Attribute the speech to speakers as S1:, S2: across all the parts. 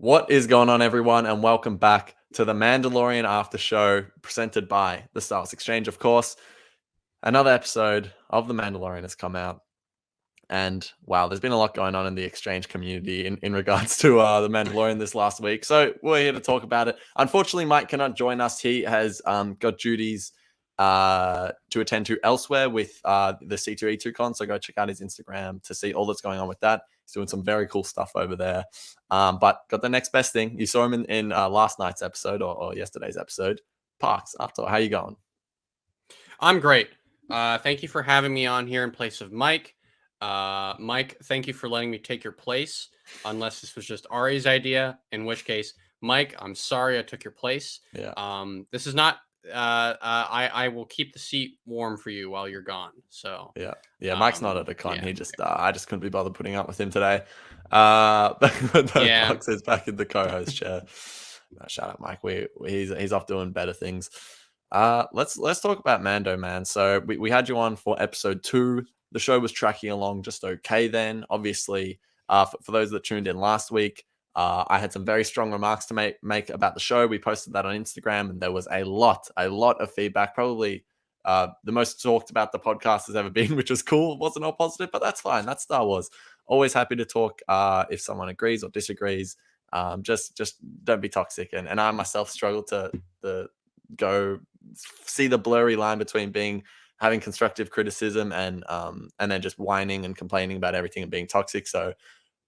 S1: What is going on, everyone, and welcome back to the Mandalorian After Show presented by the Star Wars Exchange, of course. Another episode of The Mandalorian has come out, and wow, there's been a lot going on in the Exchange community in regards to The Mandalorian this last week. So we're here to talk about it. Unfortunately, Mike cannot join us. He has got duties to attend to elsewhere with the C2E2 con. So go check out his Instagram to see all that's going on with that. He's doing some very cool stuff over there. But got the next best thing. You saw him in last night's episode or yesterday's episode. Parks, ArTorr, how you going?
S2: I'm great. Thank you for having me on here in place of Mike. Mike, thank you for letting me take your place, unless this was just Ari's idea, in which case, Mike, I'm sorry I took your place.
S1: Yeah.
S2: This is not. I will keep the seat warm for you while you're gone. So
S1: yeah. Mike's not at a con.
S2: yeah.
S1: He just I just couldn't be bothered putting up with him today.
S2: Yeah.
S1: Fox is back in the co-host chair. Shout out, Mike. He's off doing better things. Let's talk about Mando, man. So we had you on for episode 2. The show was tracking along just okay then. Obviously, for those that tuned in last week, I had some very strong remarks to make about the show. We posted that on Instagram, and there was a lot of feedback. Probably the most talked about the podcast has ever been, which was cool. It wasn't all positive, but that's fine. That's Star Wars. Always happy to talk if someone agrees or disagrees. Just don't be toxic. And I myself struggle to go see the blurry line between having constructive criticism and then just whining and complaining about everything and being toxic. So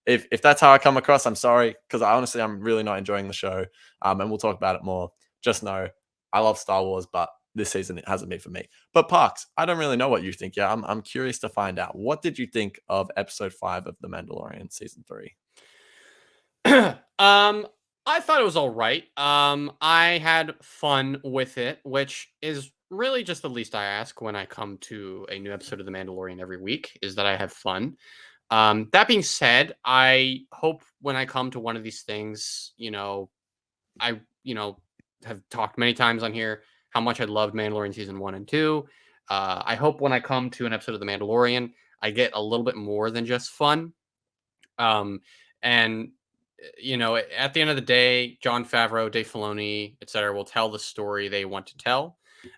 S1: if that's how I come across, I'm sorry, because I'm really not enjoying the show. And we'll talk about it more. Just know I love Star Wars, but this season it hasn't been for me. But Parks, I don't really know what you think. Yeah, I'm curious to find out. What did you think of episode 5 of The Mandalorian season 3?
S2: I thought it was all right. I had fun with it, which is really just the least I ask when I come to a new episode of The Mandalorian every week, is that I have fun. That being said, I hope when I come to one of these things, I have talked many times on here how much I loved Mandalorian season 1 and 2. I hope when I come to an episode of The Mandalorian, I get a little bit more than just fun. And at the end of the day, Jon Favreau, Dave Filoni, etc., will tell the story they want to tell.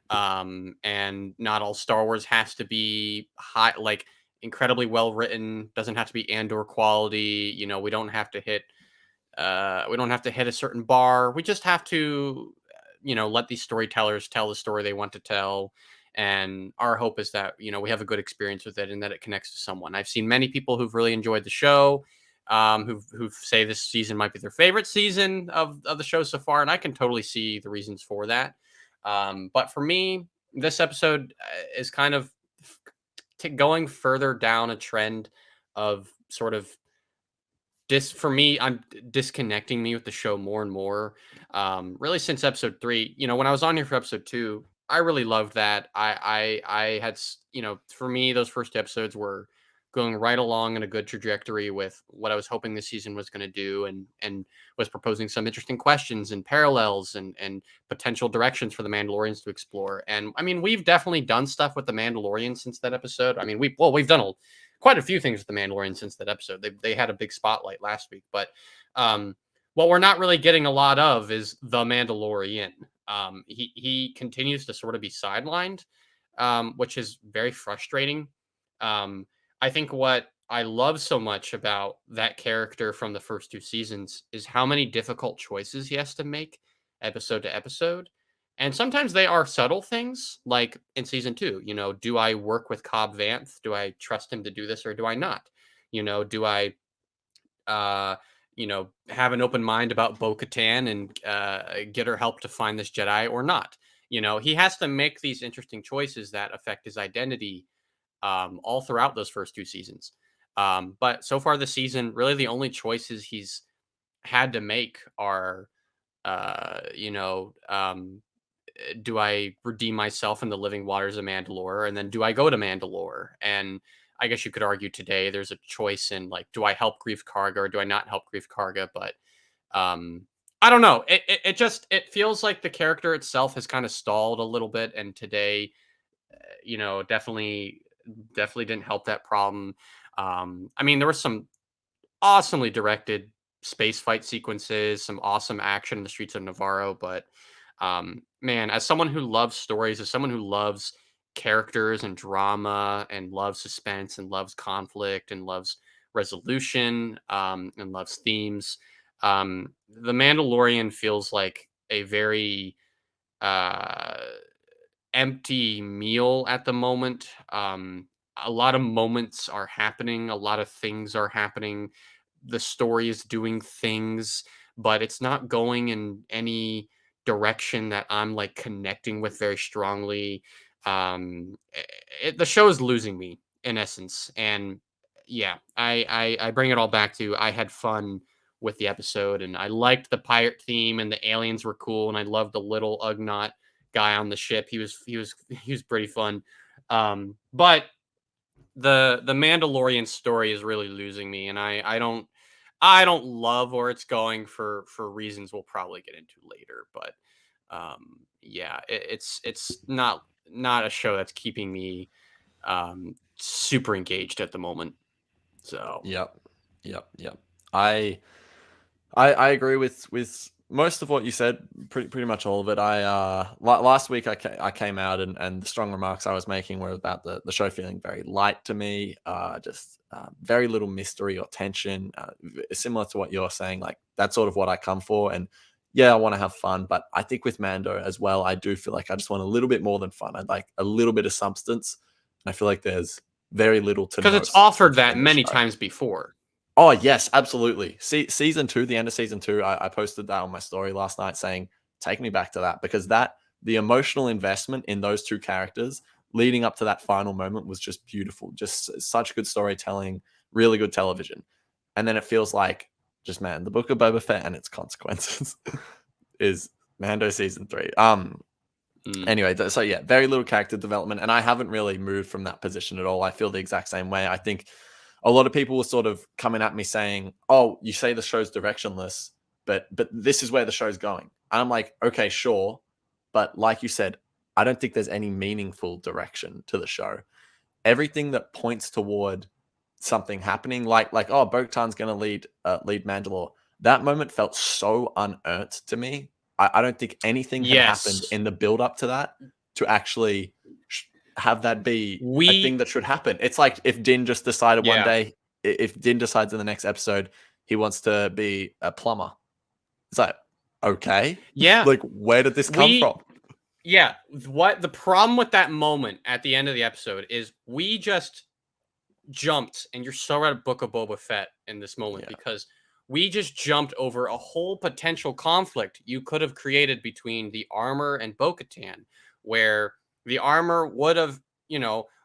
S2: And not all Star Wars has to be high, like incredibly well written. Doesn't have to be Andor quality. We don't have to hit. We don't have to hit a certain bar. We just have to, let these storytellers tell the story they want to tell. And our hope is that we have a good experience with it and that it connects to someone. I've seen many people who've really enjoyed the show, who say this season might be their favorite season of the show so far, and I can totally see the reasons for that. But for me, this episode is kind of going further down a trend of sort of for me, I'm disconnecting me with the show more and more. Really since episode 3, when I was on here for episode 2, I really loved that. I had, for me, those first 2 episodes were going right along in a good trajectory with what I was hoping this season was going to do, and was proposing some interesting questions and parallels and potential directions for the Mandalorians to explore. And I mean, we've definitely done stuff with the Mandalorian since that episode. I mean, we've done quite a few things with the Mandalorian since that episode. They had a big spotlight last week, but what we're not really getting a lot of is the Mandalorian. He continues to sort of be sidelined, which is very frustrating. I think what I love so much about that character from the first 2 seasons is how many difficult choices he has to make episode to episode. And sometimes they are subtle things, like in season 2, do I work with Cobb Vanth? Do I trust him to do this or do I not? Do I, have an open mind about Bo-Katan and get her help to find this Jedi or not? He has to make these interesting choices that affect his identity all throughout those first 2 seasons. But so far this season, really the only choices he's had to make are, do I redeem myself in the living waters of Mandalore? And then do I go to Mandalore? And I guess you could argue today there's a choice in, like, do I help Grief Karga or do I not help Grief Karga? But I don't know. It feels like the character itself has kind of stalled a little bit. And today, definitely didn't help that problem. I mean, there was some awesomely directed space fight sequences, some awesome action in the streets of Navarro. But man, as someone who loves stories, as someone who loves characters and drama and loves suspense and loves conflict and loves resolution and loves themes, The Mandalorian feels like a very uh, empty meal at the moment. A lot of moments are happening, a lot of things are happening. The story is doing things, but it's not going in any direction that I'm like connecting with very strongly. The show is losing me in essence, and yeah, I bring it all back to I had fun with the episode, and I liked the pirate theme, and the aliens were cool, and I loved the little Ugnaught guy on the ship. He was pretty fun. But the Mandalorian story is really losing me, and I don't love where it's going for reasons we'll probably get into later. But yeah, it's not a show that's keeping me super engaged at the moment. So
S1: Yep. Yep. Yep. I I agree with most of what you said, pretty much all of it. Last week I came out and the strong remarks I was making were about the show feeling very light to me, just very little mystery or tension, similar to what you're saying. Like that's sort of what I come for, and yeah, I want to have fun, but I think with Mando as well, I do feel like I just want a little bit more than fun. I'd like a little bit of substance, and I feel like there's very little to
S2: because
S1: no
S2: it's offered
S1: substance
S2: that
S1: in the
S2: many
S1: show.
S2: times before.
S1: Oh yes, absolutely. Season two, the end of season two, I posted that on my story last night saying, take me back to that because that the emotional investment in those two characters leading up to that final moment was just beautiful. Just such good storytelling, really good television. And then it feels like just man, the Book of Boba Fett and its consequences is Mando season three.
S2: Mm.
S1: Anyway, so yeah, very little character development, and I haven't really moved from that position at all. I feel the exact same way. I think a lot of people were sort of coming at me saying, "Oh, you say the show's directionless, but this is where the show's going." And I'm like, "Okay, sure, but like you said, I don't think there's any meaningful direction to the show. Everything that points toward something happening, like oh, Bo-Katan's going to lead Mandalore. That moment felt so unearned to me. I don't think anything had happened
S2: Yes,
S1: in the build up to that to actually have that be a thing
S2: we
S1: that should happen. It's like if Din just decided one
S2: yeah
S1: day, if Din decides in the next episode he wants to be a plumber, it's like okay,
S2: yeah
S1: like where did this come
S2: we
S1: from?
S2: yeah. What the problem with that moment at the end of the episode is we just jumped, and you're so right at Book of Boba Fett in this moment
S1: Yeah,
S2: because we just jumped over a whole potential conflict you could have created between the armor and Bo-Katan, where the armor would have,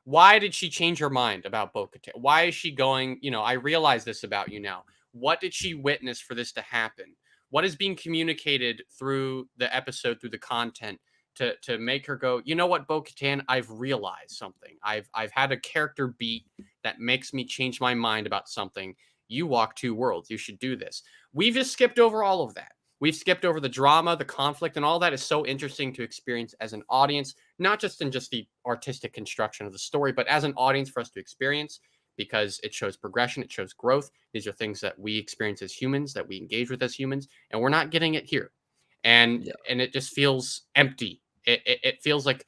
S2: why did she change her mind about Bo-Katan? Why is she going, I realize this about you now. What did she witness for this to happen? What is being communicated through the episode, through the content to make her go, you know what, Bo-Katan, I've realized something. I've had a character beat that makes me change my mind about something. You walk two worlds. You should do this. We've just skipped over all of that. We've skipped over the drama, the conflict, and all that is so interesting to experience as an audience, not just in just the artistic construction of the story, but as an audience for us to experience because it shows progression, it shows growth. These are things that we experience as humans, that we engage with as humans, and we're not getting it here. And
S1: yeah,
S2: and it just feels empty. It feels like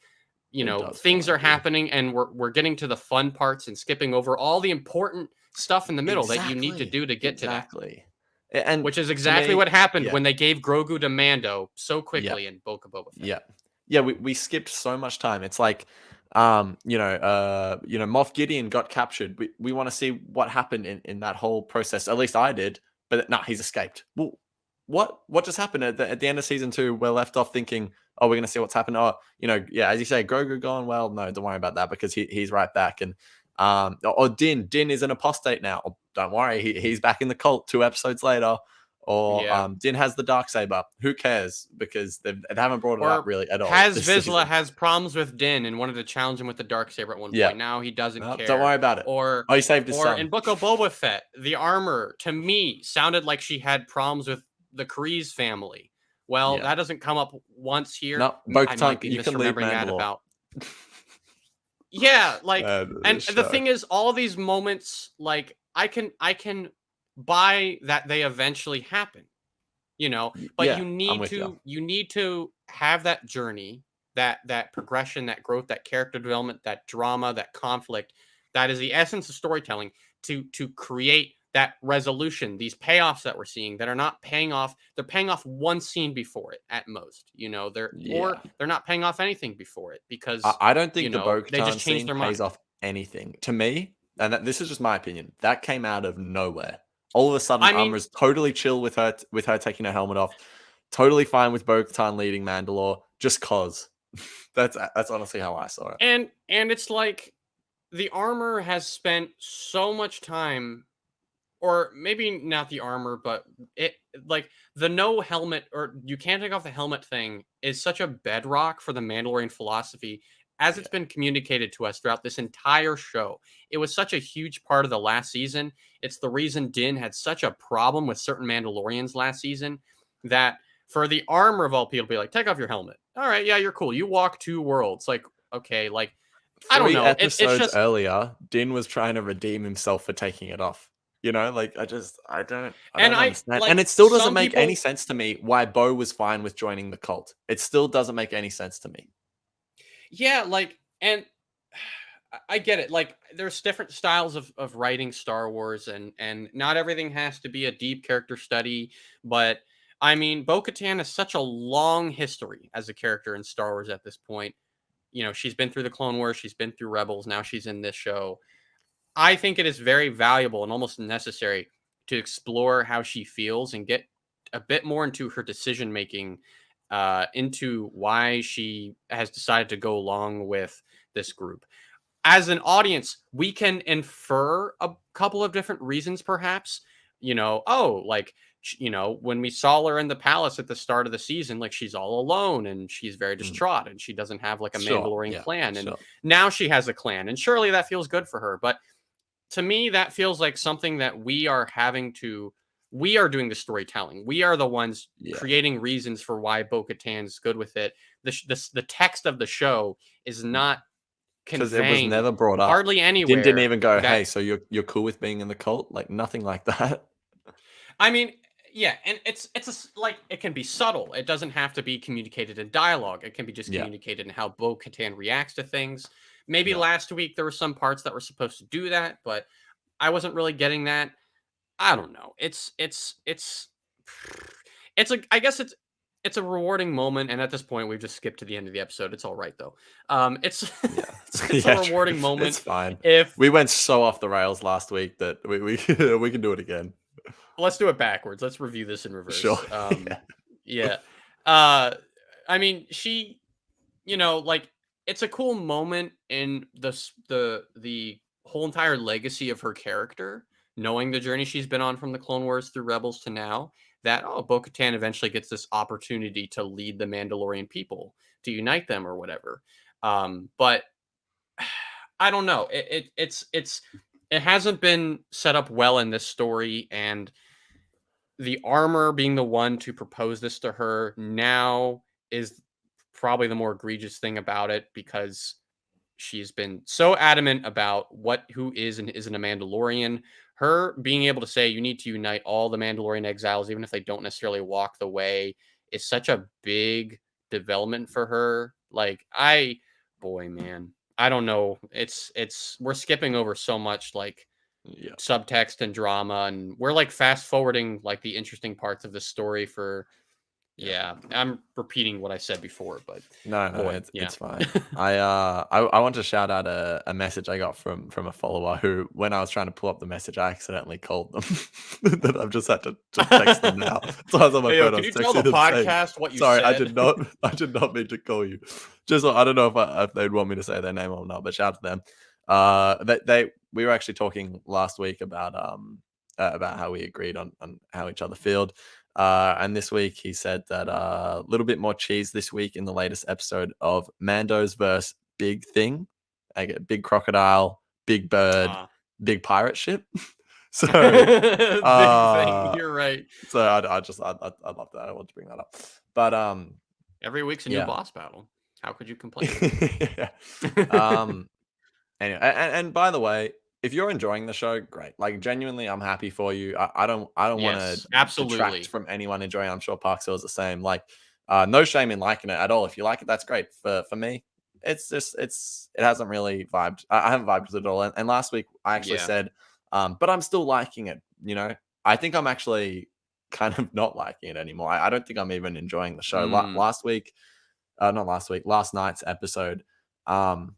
S1: it does feel
S2: things are
S1: empty.
S2: happening and we're getting to the fun parts and skipping over all the important stuff in the middle that you need to
S1: Exactly,
S2: do to get to that,
S1: exactly. And
S2: which is
S1: for
S2: exactly
S1: me,
S2: what happened
S1: yeah,
S2: when they gave Grogu to Mando so
S1: yeah.
S2: quickly in Book of Boba Fett.
S1: Yeah. Yeah, we skipped so much time. It's like, Moff Gideon got captured. We want to see what happened in that whole process. At least I did. But nah, he's escaped. Well, what just happened at the end of season two? We're left off thinking, oh, we're gonna see what's happened. Oh, yeah, as you say, Grogu gone. Well, no, don't worry about that because he's right back. And or Din is an apostate now. Oh, don't worry, he's back in the cult 2 episodes later. Or
S2: Yeah.
S1: Din has the dark saber. Who cares? Because they haven't brought it up
S2: Or
S1: really at all
S2: Paz
S1: this
S2: Vizsla
S1: season.
S2: has problems with Din and wanted to challenge him with the dark saber at one
S1: Yeah,
S2: point. Now he doesn't
S1: no, don't
S2: care.
S1: worry about it.
S2: Or
S1: Oh, he saved his
S2: or
S1: son.
S2: in Book of Boba Fett, the armor to me sounded like she had problems with the Kryze family. Well,
S1: Yeah,
S2: that doesn't come up once here.
S1: no,
S2: I
S1: Bo-Katan,
S2: might be
S1: you can leave
S2: misremembering that
S1: Mandalore.
S2: about. Yeah, like,
S1: Uh,
S2: and the
S1: show.
S2: thing is, all these moments, like, I can buy that they eventually happen, but
S1: Yeah, I'm with you.
S2: you need to have that journey, that progression, that growth, that character development, that drama, that conflict. That is the essence of storytelling, to create that resolution, these payoffs that we're seeing that are not paying off. They're paying off one scene before it at most.
S1: Yeah.
S2: They're not paying off anything before it
S1: I,
S2: because
S1: I don't think the
S2: they just
S1: Bo-Katan
S2: changed
S1: scene
S2: their
S1: pays
S2: mind.
S1: off anything to me, and this is just my opinion. That came out of nowhere. All of a sudden,
S2: I mean,
S1: Umra's totally chill with her taking her helmet off, totally fine with Bo-Katan leading Mandalore, just cause. That's honestly how I saw it.
S2: and it's like the armor has spent so much time, or maybe not the armor, but it like the no helmet, or you can't take off the helmet thing, is such a bedrock for the Mandalorian philosophy as
S1: Yeah,
S2: it's been communicated to us throughout this entire show. It was such a huge part of the last season. It's the reason Din had such a problem with certain Mandalorians last season, that for the armor of all people to be like, take off your helmet. All right, yeah, you're cool. You walk two worlds. Like, okay, like I don't
S1: three
S2: know. It's
S1: episodes
S2: just,
S1: earlier, Din was trying to redeem himself for taking it off. Like I
S2: and
S1: don't
S2: I
S1: understand, and
S2: like
S1: it still doesn't
S2: some
S1: make any
S2: people.
S1: sense to me why Bo was fine with joining the cult. It still doesn't make any sense to me.
S2: Yeah, and I get it. Like, there's different styles of writing Star Wars, and not everything has to be a deep character study. But I mean, Bo-Katan has such a long history as a character in Star Wars at this point. She's been through the Clone Wars, she's been through Rebels, now she's in this show. I think it is very valuable and almost necessary to explore how she feels and get a bit more into her decision making, into why she has decided to go along with this group. As an audience, we can infer a couple of different reasons, perhaps. Oh, like, when we saw her in the palace at the start of the season, like, she's all alone and she's very
S1: Mm,
S2: distraught and she doesn't have like a
S1: sure,
S2: Mandalorian
S1: yeah,
S2: clan. And
S1: sure.
S2: now she has a clan, and surely that feels good for her. But to me, that feels like something that we are doing the storytelling. We are the ones
S1: Yeah,
S2: creating reasons for why Bo-Katan's good with it. The text of the show is not
S1: because it was
S2: conveying
S1: never brought up.
S2: hardly
S1: Din didn't
S2: anywhere
S1: even go,
S2: that,
S1: "Hey, so you're cool with being in the cult?" Like nothing like that.
S2: I mean, yeah, and like, it can be subtle. It doesn't have to be communicated in dialogue. It can be just
S1: Yeah,
S2: communicated in how Bo-Katan reacts to things. Maybe
S1: yeah.
S2: last week there were some parts that were supposed to do that, but I wasn't really getting that. I don't know. It's a I guess it's a rewarding moment, and at this point we've just skipped to the end of the episode. It's all right though. It's
S1: Yeah.
S2: it's a
S1: Yeah, true.
S2: rewarding moment
S1: It's fine.
S2: if
S1: We went so off the rails last week that we we can do it again.
S2: let's do it backwards. Let's review this in
S1: Sure.
S2: reverse.
S1: Yeah.
S2: Yeah. Uh, I mean, like, it's a cool moment in the whole entire legacy of her character, knowing the journey she's been on from the Clone Wars through Rebels to now. That, oh, Bo-Katan eventually gets this opportunity to lead the Mandalorian people, to unite them or whatever. But I don't know. It hasn't been set up well in this story, and the armor being the one to propose this to her now is probably the more egregious thing about it, because she's been so adamant about who is and isn't a Mandalorian. Her being able to say you need to unite all the Mandalorian exiles, even if they don't necessarily walk the way, is such a big development for her. Like, boy, man, I don't know. It's we're skipping over so much, like,
S1: Yeah.
S2: subtext and drama, and we're like fast forwarding like the interesting parts of the story for.
S1: Yeah.
S2: Yeah, I'm repeating what I said before, but
S1: No, no,
S2: boy,
S1: it's
S2: yeah.
S1: it's fine. I want to shout out a message I got from a follower who, when I was trying to pull up the message, I accidentally called them. That I've just had to text them now. So I was on my
S2: Hey, yo,
S1: phone, I
S2: can
S1: was
S2: you tell the
S1: texting them saying,
S2: podcast what you
S1: "Sorry,
S2: said?
S1: I did not mean to call you." Just I don't know if they'd want me to say their name or not, but shout out to them. They we were actually talking last week about how we agreed on how each other feel. And this week he said that a little bit more cheese this week in the latest episode of Mando's versus Big Thing. I get big crocodile, big bird,
S2: Ah,
S1: big pirate ship. So,
S2: big thing.
S1: uh,
S2: You're right.
S1: I love that. I want to bring that up. But
S2: Every week's a new
S1: yeah.
S2: boss battle. How could you complain?
S1: Yeah. Um, anyway, and by the way, if you're enjoying the show, great. Like genuinely, I'm happy for you. I don't want to
S2: Yes,
S1: detract
S2: absolutely.
S1: from anyone enjoying. I'm sure Park Hill is the same. Like, no shame in liking it at all. If you like it, that's great. For me, it's just it hasn't really vibed. I haven't vibed with it at all. And last week I actually
S2: Yeah.
S1: said, but I'm still liking it. You know, I think I'm actually kind of not liking it anymore. I don't think I'm even enjoying the show.
S2: Mm.
S1: Last week, not last week, last night's episode. Um,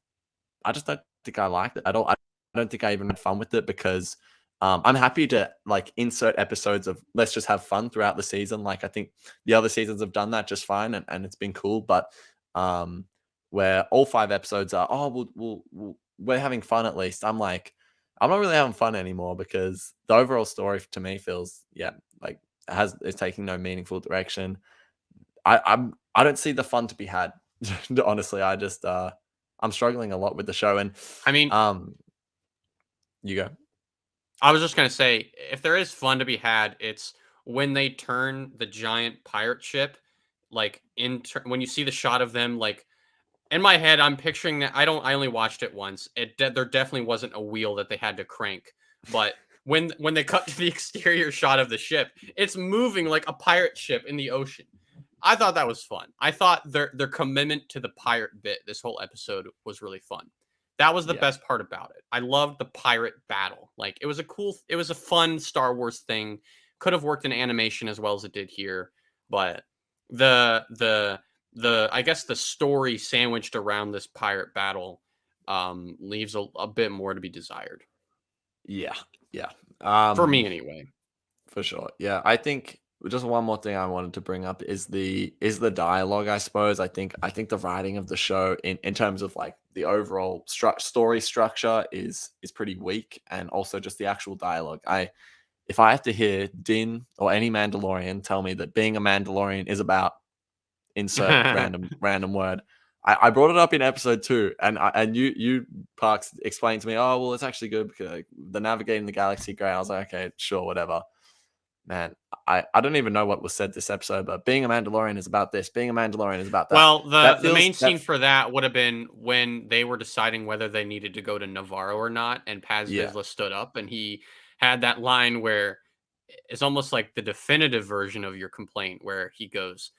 S1: I just don't think I liked it at all. I don't think I even had fun with it because I'm happy to like insert episodes of let's just have fun throughout the season. Like I think the other seasons have done that just fine and it's been cool. But um, where all 5 episodes are, oh, we're having fun at least. I'm like, I'm not really having fun anymore because the overall story to me feels, yeah, like it's taking no meaningful direction. I don't see the fun to be had. Honestly, I just I'm struggling a lot with the show and
S2: I mean,
S1: um you go.
S2: I was just gonna say, if there is fun to be had, it's when they turn the giant pirate ship, like when you see the shot of them, like in my head, I'm picturing that. I only watched it once. There definitely wasn't a wheel that they had to crank, but when they cut to the exterior shot of the ship, it's moving like a pirate ship in the ocean. I thought that was fun. I thought their commitment to the pirate bit this whole episode was really fun. That was the
S1: Yeah.
S2: best part about it. I loved the pirate battle. Like it was a fun Star Wars thing. Could have worked in animation as well as it did here, but the the I guess the story sandwiched around this pirate battle leaves a bit more to be desired
S1: Yeah. Yeah.
S2: for me
S1: Um
S2: anyway.
S1: for sure. Yeah. I think just one more thing I wanted to bring up is the dialogue, I suppose. I think the writing of the show in terms of like the overall story structure is pretty weak and also just the actual dialogue. If I have to hear Din or any Mandalorian tell me that being a Mandalorian is about insert random word. I brought it up in episode 2, and you Parks explained to me, oh well, it's actually good because like, the navigating the galaxy great. I was like, okay, sure, whatever. Man, I don't even know what was said this episode, but being a Mandalorian is about this. Being a Mandalorian is about that.
S2: Well,
S1: That
S2: the
S1: feels
S2: main
S1: that
S2: scene for that would have been when they were deciding whether they needed to go to Navarro or not, and Paz
S1: yeah.
S2: Vizsla stood up and he had that line where it's almost like the definitive version of your complaint, where he goes,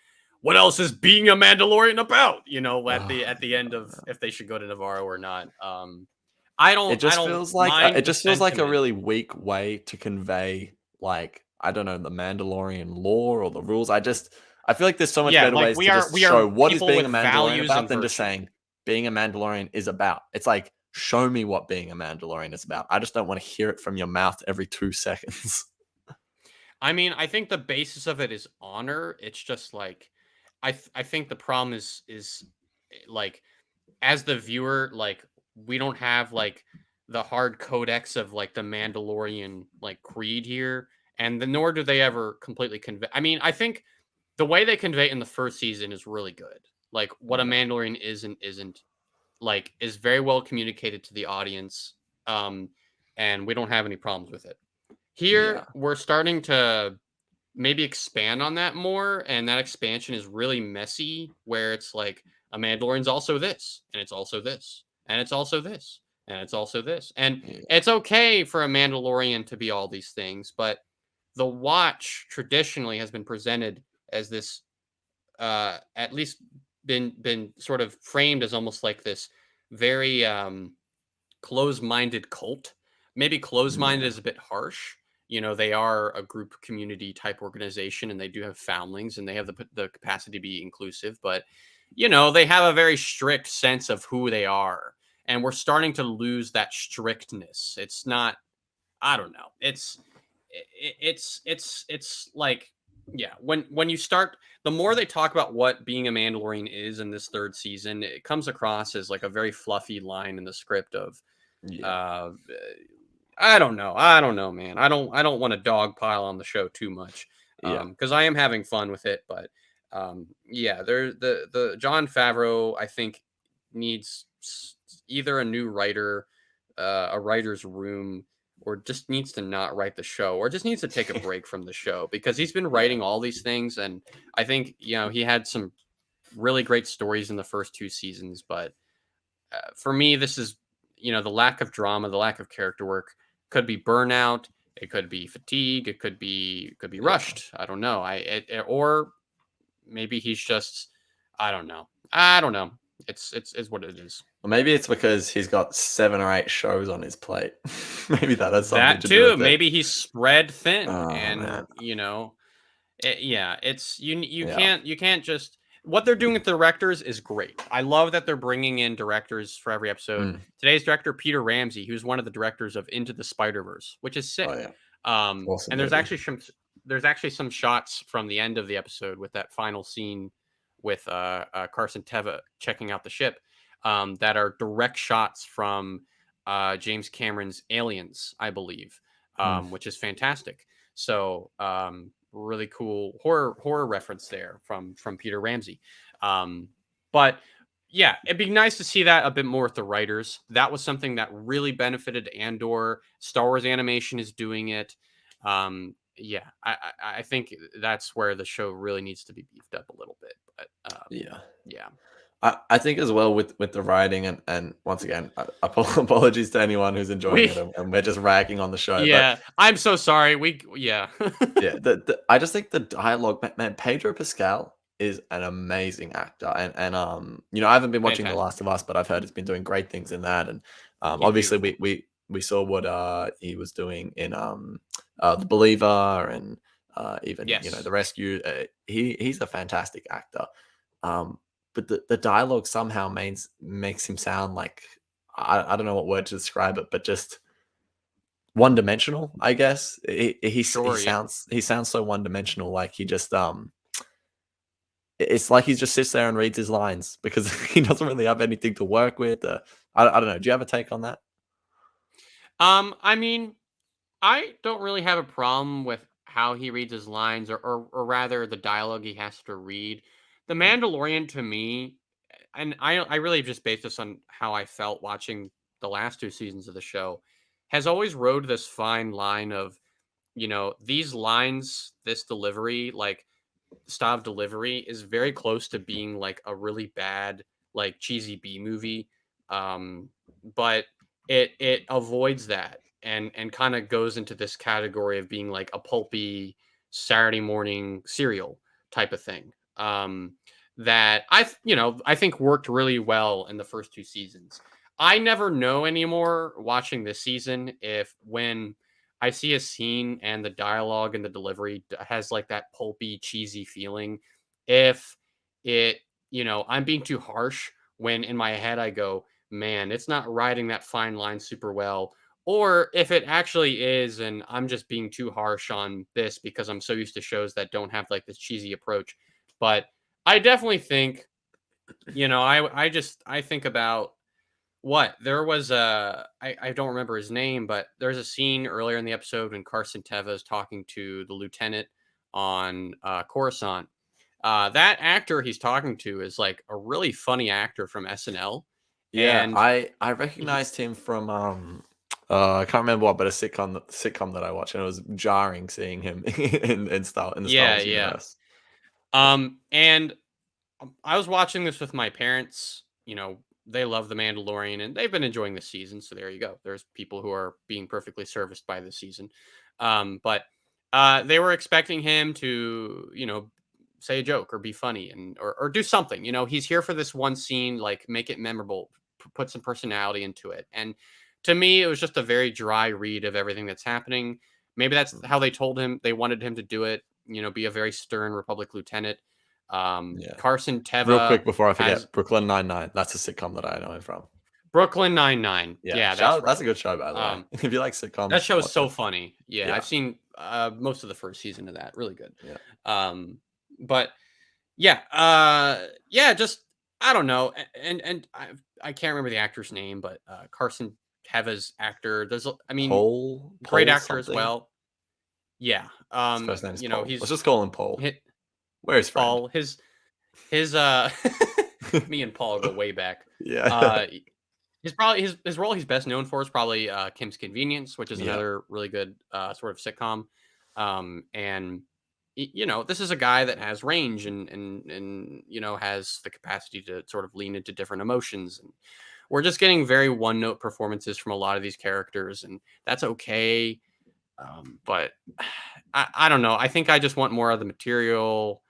S2: "What else is being a Mandalorian about?" You know, at the end of if they should go to Navarro or not. I don't
S1: It
S2: mind the
S1: just feels like a
S2: sentiment.
S1: really weak way to convey like I don't know the Mandalorian lore or the rules. I feel like there's so much
S2: Yeah,
S1: better
S2: like
S1: ways to just
S2: we are
S1: show what is
S2: people
S1: being
S2: with
S1: a Mandalorian
S2: values
S1: about
S2: and
S1: than just
S2: virtue.
S1: saying being a Mandalorian is about. It's like show me what being a Mandalorian is about. I just don't want to hear it from your mouth every 2 seconds.
S2: I mean, I think the basis of it is honor. It's just like I think the problem is like as the viewer, like we don't have like the hard codex of like the Mandalorian like creed here, and nor do they ever completely convey. I mean, I think the way they convey it in the first season is really good. Like what a
S1: Yeah.
S2: Mandalorian is and isn't like is very well communicated to the audience, um, and we don't have any problems with it. Here,
S1: Yeah.
S2: we're starting to maybe expand on that more, and that expansion is really messy, where it's like a Mandalorian's also this, and it's also this, and it's also this, and it's also this. And
S1: Yeah.
S2: it's okay for a Mandalorian to be all these things, but the watch traditionally has been presented as this at least been sort of framed as almost like this very closed-minded cult. Maybe closed-minded
S1: Yeah.
S2: is a bit harsh. You know, they are a group community type organization, and they do have foundlings, and they have the capacity to be inclusive. But you know, they have a very strict sense of who they are, and we're starting to lose that strictness. It's not. I don't know. It's like yeah. When you start, the more they talk about what being a Mandalorian is in this third season, it comes across as like a very fluffy line in the script of
S1: Yeah.
S2: uh, I don't know. I don't know, man. I don't want to dogpile on the show too much,
S1: Yeah.
S2: because I am having fun with it. But yeah, there the John Favreau I think needs either a new writer, a writer's room, or just needs to not write the show, or just needs to take a break from the show because he's been
S1: Yeah.
S2: writing all these things, and I think you know he had some really great stories in the first 2 seasons, but for me, this is the lack of drama, the lack of character work could be burnout. It could be fatigue. It could be
S1: Yeah.
S2: rushed. I don't know. Or maybe he's just, I don't know. I don't know. It's what it is.
S1: Or maybe it's because he's got 7 or 8 shows on his plate. Maybe that has something
S2: That
S1: to do
S2: too.
S1: with it.
S2: Maybe he's spread thin,
S1: Oh
S2: and
S1: man.
S2: yeah. It's you
S1: Yeah.
S2: can't just what they're doing with the directors is great. I love that they're bringing in directors for every episode.
S1: Mm.
S2: Today's director Peter Ramsey, who's one of the directors of Into the Spider-Verse, which is
S1: Oh
S2: sick.
S1: yeah.
S2: And
S1: Awesome movie.
S2: there's actually some shots from the end of the episode with that final scene with Carson Teva checking out the ship that are direct shots from James Cameron's Aliens, I believe,
S1: Mm.
S2: which is fantastic. So really cool horror reference there from Peter Ramsey. But yeah, it'd be nice to see that a bit more with the writers. That was something that really benefited Andor. Star Wars Animation is doing it. Yeah, I think that's where the show really needs to be beefed up a little bit. But
S1: Yeah.
S2: yeah,
S1: I think as well with the writing and once again, apologies to anyone who's enjoying
S2: we
S1: it, and we're just ragging on the show. But
S2: yeah, I'm so sorry. Yeah.
S1: yeah, I just think the dialogue, man, Pedro Pascal is an amazing actor, and I haven't been watching The
S2: Fantastic.
S1: Last of Us, but I've heard he's been doing great things in that, and
S2: He's
S1: obviously
S2: beautiful.
S1: we saw what he was doing in The Believer, and even
S2: Yes.
S1: The Rescue. He's a fantastic actor, um, but the dialogue somehow makes him sound like I don't know what word to describe it, but just one dimensional, I guess. He
S2: Sure. Yeah.
S1: sounds so one dimensional, like he just it's like he just sits there and reads his lines because he doesn't really have anything to work with. I don't know. Do you have a take on that?
S2: I mean, I don't really have a problem with how he reads his lines, or rather the dialogue he has to read. The Mandalorian to me, and I really just based this on how I felt watching the last two seasons of the show, has always rode this fine line of, these lines, this delivery, like style of delivery is very close to being like a really bad, like cheesy B movie. But it avoids that and kind of goes into this category of being like a pulpy Saturday morning cereal type of thing. That I think worked really well in the first two seasons. I never know anymore watching this season if when I see a scene and the dialogue and the delivery has like that pulpy, cheesy feeling. If it, I'm being too harsh when in my head I go, man, it's not riding that fine line super well. Or if it actually is, and I'm just being too harsh on this because I'm so used to shows that don't have like this cheesy approach. But I definitely think, I think about what? There was I don't remember his name, but there's a scene earlier in the episode when Carson Teva is talking to the lieutenant on Coruscant. That actor he's talking to is like a really funny actor from SNL,
S1: Yeah,
S2: and
S1: I
S2: he,
S1: recognized him from I can't remember what, but a sitcom that I watched, and it was jarring seeing him in the Star
S2: yeah,
S1: Wars
S2: yeah.
S1: universe.
S2: And I was watching this with my parents. They love The Mandalorian and they've been enjoying the season. So there you go. There's people who are being perfectly serviced by the season. But they were expecting him to, say a joke or be funny or do something. He's here for this one scene, like make it memorable, put some personality into it. And to me, it was just a very dry read of everything that's happening. Maybe that's
S1: Mm,
S2: how they told him they wanted him to do it. Be a very stern Republic lieutenant.
S1: yeah.
S2: Carson
S1: Real
S2: Teva
S1: quick before I
S2: has
S1: forget, Brooklyn Nine-Nine. That's a sitcom that I know him from.
S2: Brooklyn Nine-Nine.
S1: Yeah,
S2: Yeah,
S1: shout
S2: that's
S1: out, that's a
S2: right.
S1: good show, by the way.
S2: Um,
S1: If you like
S2: that
S1: sitcoms,
S2: show is
S1: watch
S2: so
S1: it.
S2: funny. Yeah,
S1: Yeah,
S2: I've seen most of the first season of that. Really good.
S1: yeah.
S2: But yeah, yeah, just I don't know, and I can't remember the actor's name, but Carson Teva's actor. I mean, great
S1: Paul
S2: actor as
S1: something.
S2: well. Yeah.
S1: His first name is Paul. Let's
S2: He's
S1: just call him Paul.
S2: hit
S1: We're his friend.
S2: Paul. His me and Paul go way back.
S1: Yeah.
S2: Uh, his role he's best known for is probably Kim's Convenience, which is
S1: Yeah.
S2: another really good sort of sitcom. And this is a guy that has range and has the capacity to sort of lean into different emotions and we're just getting very one note performances from a lot of these characters, and that's okay. But I don't know. I think I just want more of the material.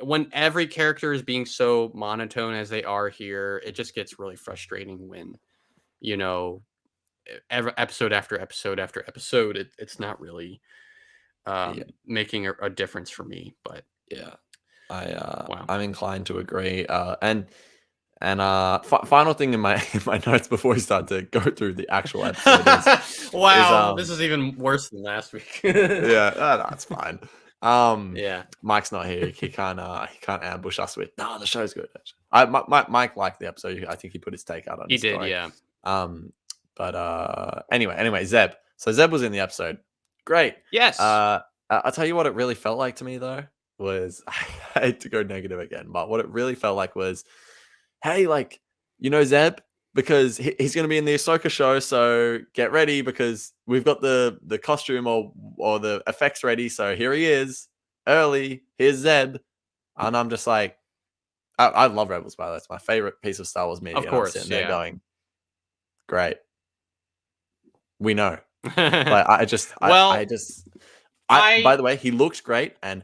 S2: When every character is being so monotone as they are here, it just gets really frustrating when, you know, every episode after episode after episode, it's not really
S1: Yeah,
S2: making a difference for me. But
S1: yeah.
S2: wow.
S1: I'm inclined to agree. Final thing in my in my notes before we start to go through the actual episode is
S2: Wow, this is even worse than last week.
S1: yeah, that's fine.
S2: Yeah,
S1: Mike's not here. He can't ambush us with no. The show's good. Mike liked the episode. I think he put his take out on
S2: he
S1: his
S2: did.
S1: story.
S2: Yeah,
S1: But anyway, Zeb. So Zeb was in the episode. Great.
S2: yes,
S1: I'll tell you what it really felt like to me though was I hate to go negative again, but what it really felt like was, hey, like Zeb, because he's going to be in the Ahsoka show, so get ready because we've got the costume or the effects ready. So here he is, early. Here's Zeb, and I'm just like, I love Rebels, by the way. It's my favorite piece of Star Wars media.
S2: of
S1: And I'm
S2: course.
S1: sitting there
S2: Yeah.
S1: going, great, we know. But I just,
S2: Well,
S1: by the way, he looks great, and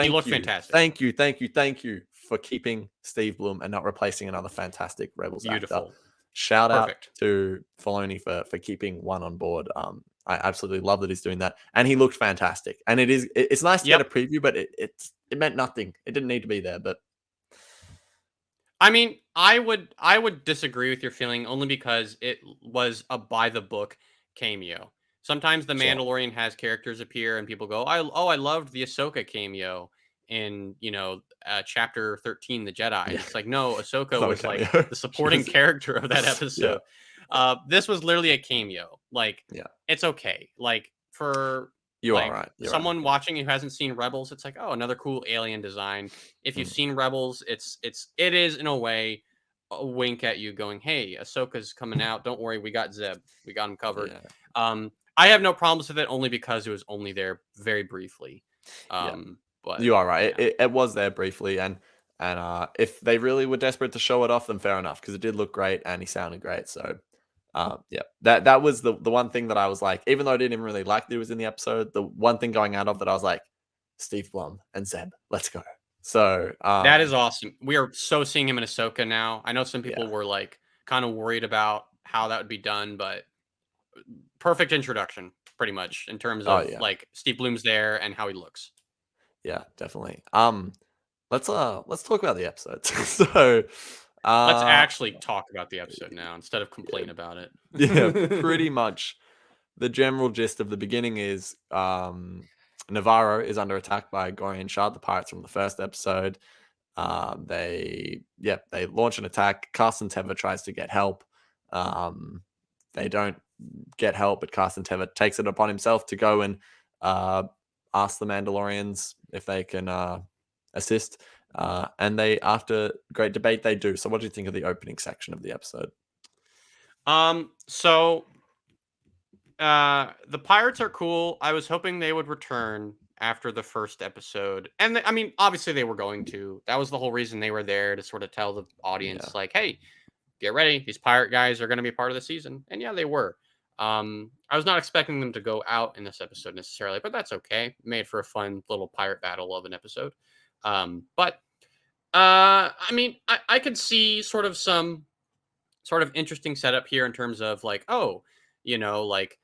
S2: he looked fantastic.
S1: thank you for keeping Steve Blum and not replacing another fantastic Rebels actor.
S2: Beautiful.
S1: Shout
S2: Perfect.
S1: out to Filoni for keeping one on board. I absolutely love that he's doing that, and he looked fantastic. And it's nice to get a preview, but it meant nothing. It didn't need to be there, but.
S2: I mean, I would disagree with your feeling only because it was a by the book cameo. Sometimes the
S1: Sure.
S2: Mandalorian has characters appear and people go, I loved the Ahsoka cameo in chapter 13, the Jedi. And it's like, no, Ahsoka was like the supporting character of that episode. Yeah. This was literally a cameo. Like, it's okay. Like for
S1: you are right.
S2: Someone watching who hasn't seen Rebels, it's like, oh, another cool alien design. If you've seen Rebels, it is in a way a wink at you, going, "Hey, Ahsoka's coming out. Don't worry, we got Zeb. We got him covered." Yeah. I have no problems with it, only because it was only there very briefly. But
S1: you are right. Yeah. It was there briefly, and if they really were desperate to show it off, then fair enough, because it did look great and he sounded great. So. That was the one thing that I was like, even though I didn't even really like that he was in the episode, the one thing going out of that I was like, Steve Blum and Zeb, let's go. So
S2: that is awesome. We are so seeing him in Ahsoka now. I know some people were like kind of worried about how that would be done, but perfect introduction, pretty much, in terms of like Steve Blum's there and how he looks.
S1: Yeah, definitely. Let's talk about the episode. So
S2: let's actually talk about the episode now instead of complain about it.
S1: Yeah, pretty much. The general gist of the beginning is Navarro is under attack by Gorian Shard, the pirates from the first episode. They launch an attack. Carson Teva tries to get help. They don't get help, but Carson Teva takes it upon himself to go and ask the Mandalorians if they can assist. And they, after great debate, they do. So what do you think of the opening section of the episode?
S2: So the pirates are cool. I was hoping they would return after the first episode. And I mean, obviously they were going to. That was the whole reason they were there, to sort of tell the audience, like, hey, get ready. These pirate guys are going to be part of the season. And yeah, they were. I was not expecting them to go out in this episode necessarily, but that's okay. Made for a fun little pirate battle of an episode. But I mean, I could see some sort of interesting setup here in terms of like, oh, like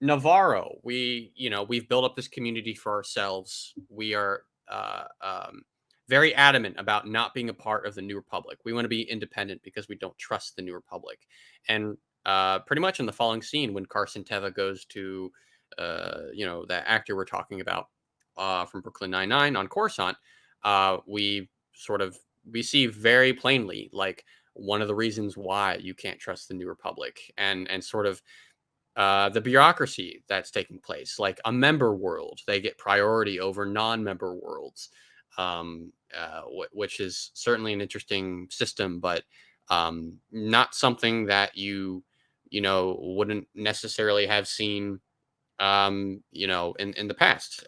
S2: Navarro, we've built up this community for ourselves. We are very adamant about not being a part of the New Republic. We want to be independent because we don't trust the New Republic. And pretty much in the following scene, when Carson Teva goes to, that actor we're talking about from Brooklyn Nine-Nine on Coruscant, we see very plainly, like, one of the reasons why you can't trust the New Republic, and sort of the bureaucracy that's taking place. Like a member world, they get priority over non-member worlds, which is certainly an interesting system, but not something that you wouldn't necessarily have seen, in the past.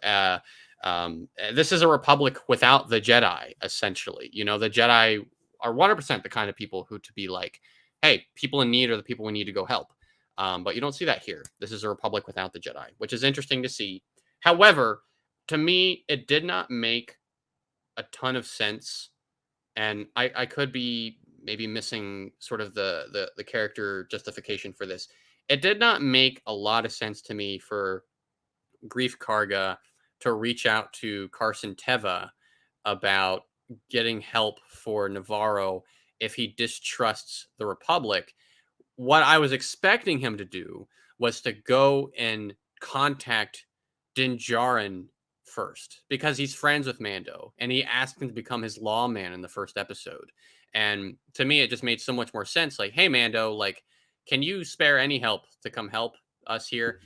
S2: This is a republic without the Jedi, essentially. The Jedi are 100% the kind of people who to be like, hey, people in need are the people we need to go help. But you don't see that here. This is a republic without the Jedi, which is interesting to see. However, to me, it did not make a ton of sense, and I could be maybe missing sort of the character justification for this. It did not make a lot of sense to me for Grief Karga to reach out to Carson Teva about getting help for Navarro if he distrusts the Republic. What I was expecting him to do was to go and contact Din Djarin first because he's friends with Mando and he asked him to become his lawman in the first episode. And to me, it just made so much more sense. Like, hey, Mando, like, can you spare any help to come help us here?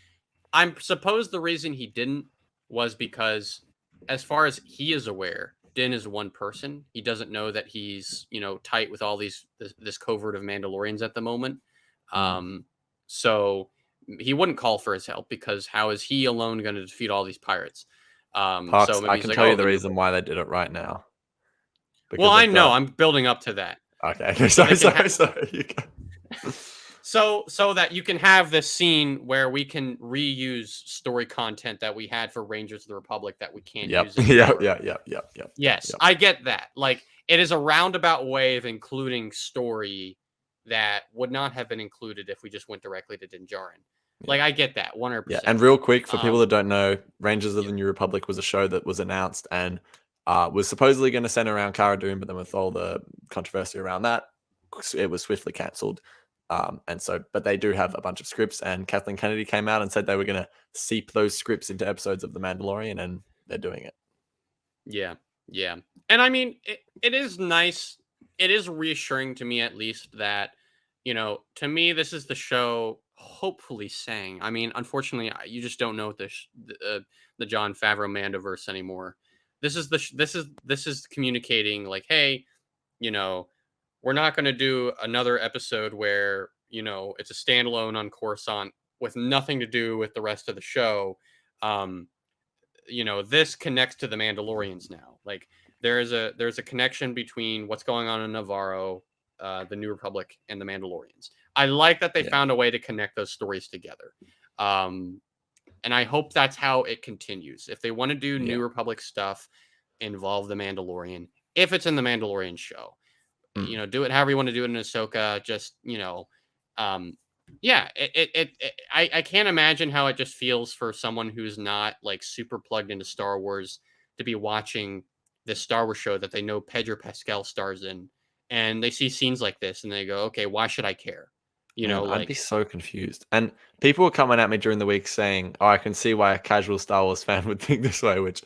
S2: I'm suppose the reason he didn't was because, as far as he is aware, Din is one person. He doesn't know that he's tight with all this covert of Mandalorians at the moment.
S1: Mm.
S2: So he wouldn't call for his help because how is he alone going to defeat all these pirates? So
S1: Parks,
S2: maybe
S1: I
S2: he's
S1: can
S2: like,
S1: tell you
S2: oh,
S1: the
S2: the new.
S1: reason why they did it right now.
S2: Well,
S1: Because
S2: I
S1: they've
S2: know.
S1: got
S2: I'm building up to that.
S1: okay.
S2: So they
S1: Sorry,
S2: can
S1: sorry. You go.
S2: so that you can have this scene where we can reuse story content that we had for Rangers of the Republic that we can't
S1: Yep.
S2: use
S1: Yeah.
S2: anymore.
S1: Yeah. Yeah. Yeah. Yeah.
S2: Yes,
S1: Yep.
S2: I get that. Like, it is a roundabout way of including story that would not have been included if we just went directly to Din Djarin.
S1: Yeah.
S2: Like, I get that
S1: Yeah.
S2: 100%.
S1: And real quick, for people
S2: Um,
S1: that don't know, Rangers of
S2: yeah,
S1: the New Republic was a show that was announced and was supposedly going to center around Cara Dune, but then with all the controversy around that, it was swiftly cancelled. And so, but they do have a bunch of scripts, and Kathleen Kennedy came out and said they were going to seep those scripts into episodes of The Mandalorian, and they're doing it.
S2: yeah, yeah. And I mean, it is nice. It is reassuring to me, at least, that, to me, this is the show hopefully saying, I mean, unfortunately, you just don't know the John Favreau Mandoverse anymore. This is communicating like, hey, you know, we're not going to do another episode where, it's a standalone on Coruscant with nothing to do with the rest of the show. Um, this connects to the Mandalorians now. Like, there's a connection between what's going on in Navarro, the New Republic, and the Mandalorians. I like that they
S1: Yeah.
S2: found a way to connect those stories together. Um, and I hope that's how it continues. If they want to do
S1: Yeah.
S2: New Republic stuff, involve the Mandalorian. If it's in the Mandalorian show,
S1: Mm.
S2: do it however you want to do it in Ahsoka. Just um, yeah, I can't imagine how it just feels for someone who's not like super plugged into Star Wars to be watching this Star Wars show that they know Pedro Pascal stars in, and they see scenes like this and they go, okay, why should I care?
S1: Man, I'd be
S2: Like,
S1: so confused. And people were coming at me during the week saying, "Oh, I can see why a casual Star Wars fan would think this way," which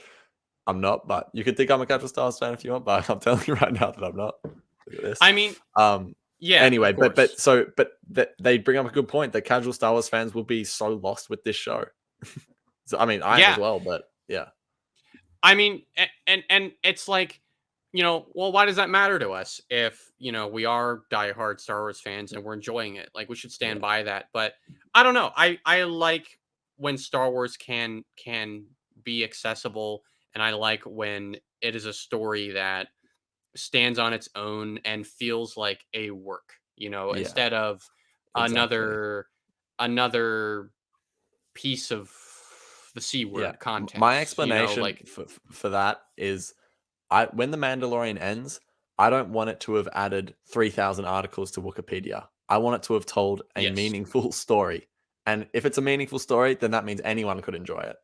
S1: I'm not. But you could think I'm a casual Star Wars fan if you want. But I'm telling you right now that I'm not. Look at this.
S2: I mean,
S1: Um.
S2: yeah,
S1: Anyway,
S2: of
S1: but
S2: course.
S1: they bring up a good point. That casual Star Wars fans will be so lost with this show. So, I mean, I am as
S2: Yeah,
S1: well. But yeah,
S2: I mean, and it's like, well, why does that matter to us if, we are diehard Star Wars fans and we're enjoying it? Like, we should stand
S1: yeah,
S2: by that. But I don't know. I like when Star Wars can be accessible, and I like when it is a story that stands on its own and feels like a work,
S1: yeah,
S2: instead of
S1: exactly.
S2: another piece of the C
S1: Yeah,
S2: word
S1: my
S2: content,
S1: explanation
S2: like,
S1: for that is, I when the Mandalorian ends, I don't want it to have added 3,000 articles to Wikipedia. I want it to have told a
S2: yes.
S1: meaningful story. And if it's a meaningful story, then that means anyone could enjoy it.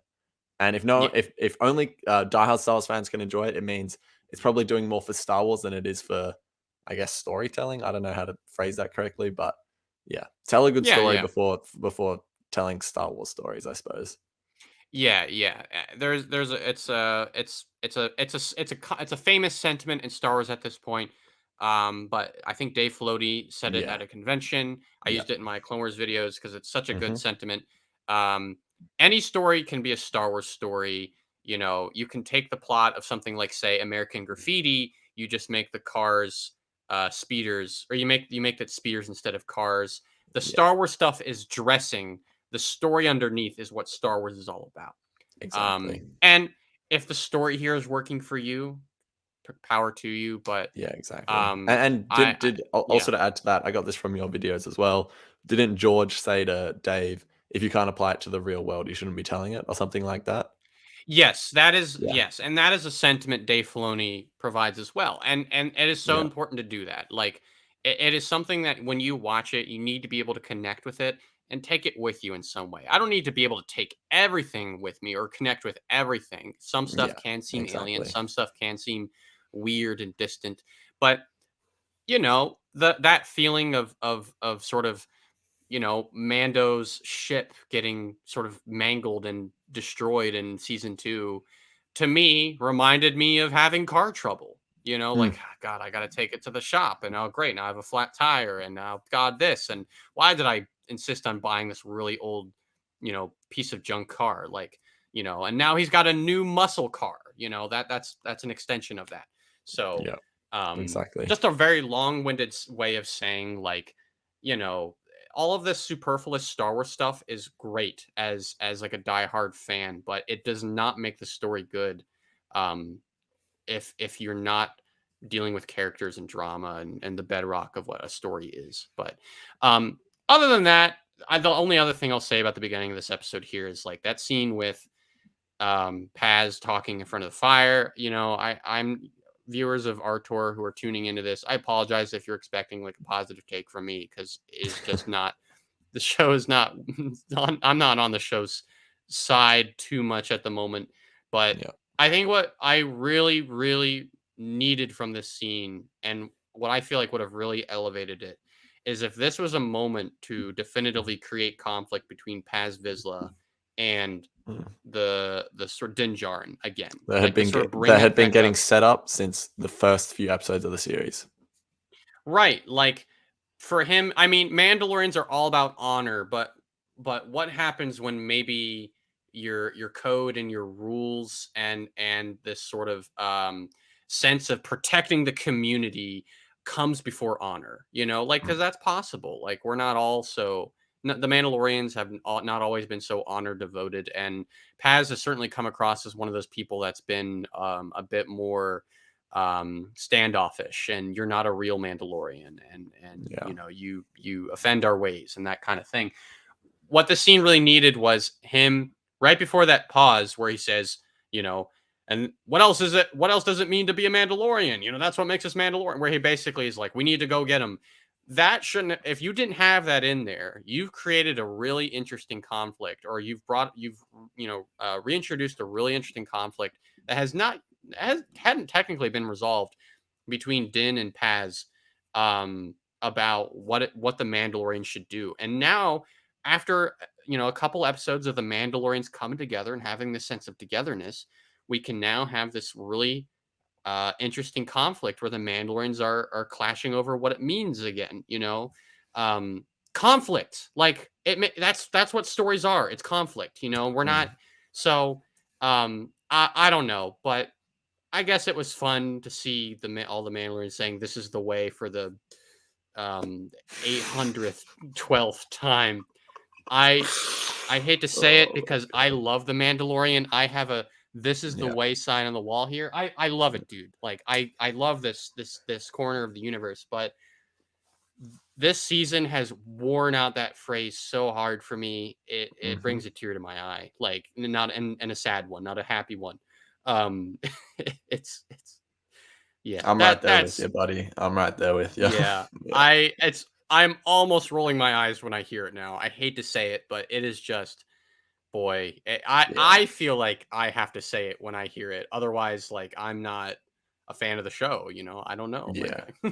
S1: And if no,
S2: Yeah.
S1: if only diehard Star Wars fans can enjoy it, it means it's probably doing more for Star Wars than it is for, I guess, storytelling. I don't know how to phrase that correctly, but yeah, tell a good
S2: Yeah,
S1: story
S2: yeah.
S1: before telling Star Wars stories, I suppose.
S2: Yeah, yeah. There's a it's a famous sentiment in Star Wars at this point. But I think Dave Filoni said it
S1: Yeah,
S2: at a convention. I
S1: yeah,
S2: used it in my Clone Wars videos because it's such a good
S1: hmm
S2: sentiment. Um, any story can be a Star Wars story. You can take the plot of something like, say, American Graffiti. You just make the cars speeders, or you make that speeders instead of cars. The
S1: yeah,
S2: Star Wars stuff is dressing. The story underneath is what Star Wars is all about.
S1: exactly.
S2: And if the story here is working for you, power to you. But
S1: Yeah, exactly.
S2: um,
S1: And
S2: I, I
S1: also
S2: yeah.
S1: to add to that, I got this from your videos as well. Didn't George say to Dave, if you can't apply it to the real world, you shouldn't be telling it, or something like that?
S2: Yes, that is
S1: Yeah,
S2: yes, and that is a sentiment Dave Filoni provides as well, and it is so
S1: yeah,
S2: important to do that. Like, it is something that when you watch it, you need to be able to connect with it and take it with you in some way. I don't need to be able to take everything with me or connect with everything. Some stuff
S1: yeah,
S2: can seem alien,
S1: exactly.
S2: some stuff can seem weird and distant, but that feeling of sort of Mando's ship getting sort of mangled and destroyed in season 2, to me, reminded me of having car trouble.
S1: Mm,
S2: Like, "Ah, God, I got to take it to the shop. And oh, great. Now I have a flat tire. And now, God, this. And why did I insist on buying this really old, piece of junk car? Like, and now he's got a new muscle car. That's an extension of that. So,
S1: yeah, exactly.
S2: just a very long-winded way of saying, like, you know, all of this superfluous Star Wars stuff is great as like a diehard fan, but it does not make the story good. Um, if you're not dealing with characters and drama and the bedrock of what a story is. But um, other than that, the only other thing I'll say about the beginning of this episode here is like that scene with Paz talking in front of the fire. I'm viewers of ArTorr who are tuning into this. I apologize if you're expecting like a positive take from me because it's just not. The show is not. I'm not on the show's side too much at the moment, but
S1: Yeah.
S2: I think what I really, really needed from this scene and what I feel like would have really elevated it is if this was a moment to definitively create conflict between Paz Vizsla and
S1: Mm.
S2: the sort of Din Djarin again,
S1: That had
S2: like to
S1: been
S2: sort of bring
S1: that
S2: it
S1: had been
S2: back
S1: getting
S2: up.
S1: set up since the first few episodes of the series.
S2: Right, like for him, I mean, Mandalorians are all about honor, but what happens when maybe your code and your rules and this sort of sense of protecting the community comes before honor, like
S1: Mm,
S2: because that's possible. Like we're not all so the Mandalorians have not always been so honor devoted, and Paz has certainly come across as one of those people that's been a bit more standoffish, and you're not a real Mandalorian, and
S1: yeah.
S2: you offend our ways and that kind of thing. What the scene really needed was him right before that pause where he says, you know, and what else is it? What else does it mean to be a Mandalorian? That's what makes us Mandalorian. Where he basically is like, we need to go get him. That shouldn't. If you didn't have that in there, you've created a really interesting conflict, or you've reintroduced a really interesting conflict that hadn't technically been resolved between Din and Paz about what the Mandalorian should do. And now, after a couple episodes of the Mandalorians coming together and having this sense of togetherness, we can now have this really interesting conflict where the Mandalorians are clashing over what it means again. Um, conflict, like that's what stories are. It's conflict. We're not
S1: Mm,
S2: so. I don't know, but I guess it was fun to see all the Mandalorians saying this is the way for the um 800th 12th time. I I hate to say it
S1: oh
S2: because I
S1: god.
S2: love the Mandalorian. I have a this is the
S1: Yeah.
S2: way sign on the wall here. I love it, dude. Like I love this corner of the universe, but this season has worn out that phrase so hard for me. It
S1: Hmm.
S2: brings a tear to my eye. Like not and a sad one, not a happy one. Um it's yeah,
S1: I'm right there with
S2: that's
S1: you, buddy. I'm right there with you.
S2: yeah.
S1: Yeah.
S2: I'm almost rolling my eyes when I hear it now. I hate to say it, but it is just boy,
S1: Yeah.
S2: I feel like I have to say it when I hear it. Otherwise, like I'm not a fan of the show, I don't know. Like
S1: Yeah.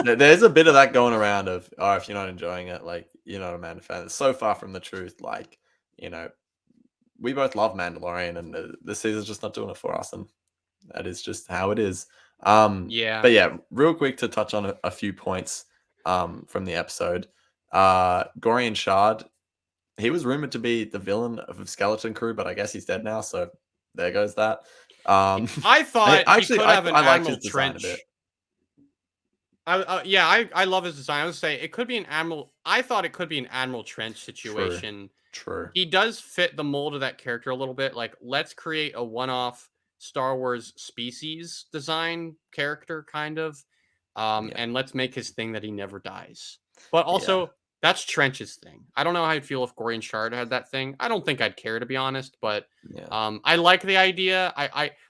S1: Yeah. There's a bit of that going around of, oh, if you're not enjoying it, like, you're not a man fan. It's so far from the truth. Like, you know, we both love Mandalorian, and the season's just not doing it for us, and that is just how it is.
S2: yeah.
S1: But yeah, real quick to touch on a few points from the episode. Gorian Shard, he was rumored to be the villain of Skeleton Crew, but I guess he's dead now, so there goes that. Um,
S2: I thought he
S1: actually,
S2: could have an
S1: I liked his
S2: Admiral
S1: design a bit.
S2: Trench. Yeah, I love his design. I would say it could be an Admiral. I thought it could be an Admiral Trench
S1: True,
S2: situation.
S1: true.
S2: He does fit the mold of that character a little bit. Like, let's create a one-off Star Wars species design character, kind of.
S1: Yeah.
S2: And let's make his thing that he never dies. But
S1: Yeah.
S2: also, that's Trench's thing. I don't know how I'd feel if Gorian Shard had that thing. I don't think I'd care, to be honest, but
S1: Yeah.
S2: I like the idea.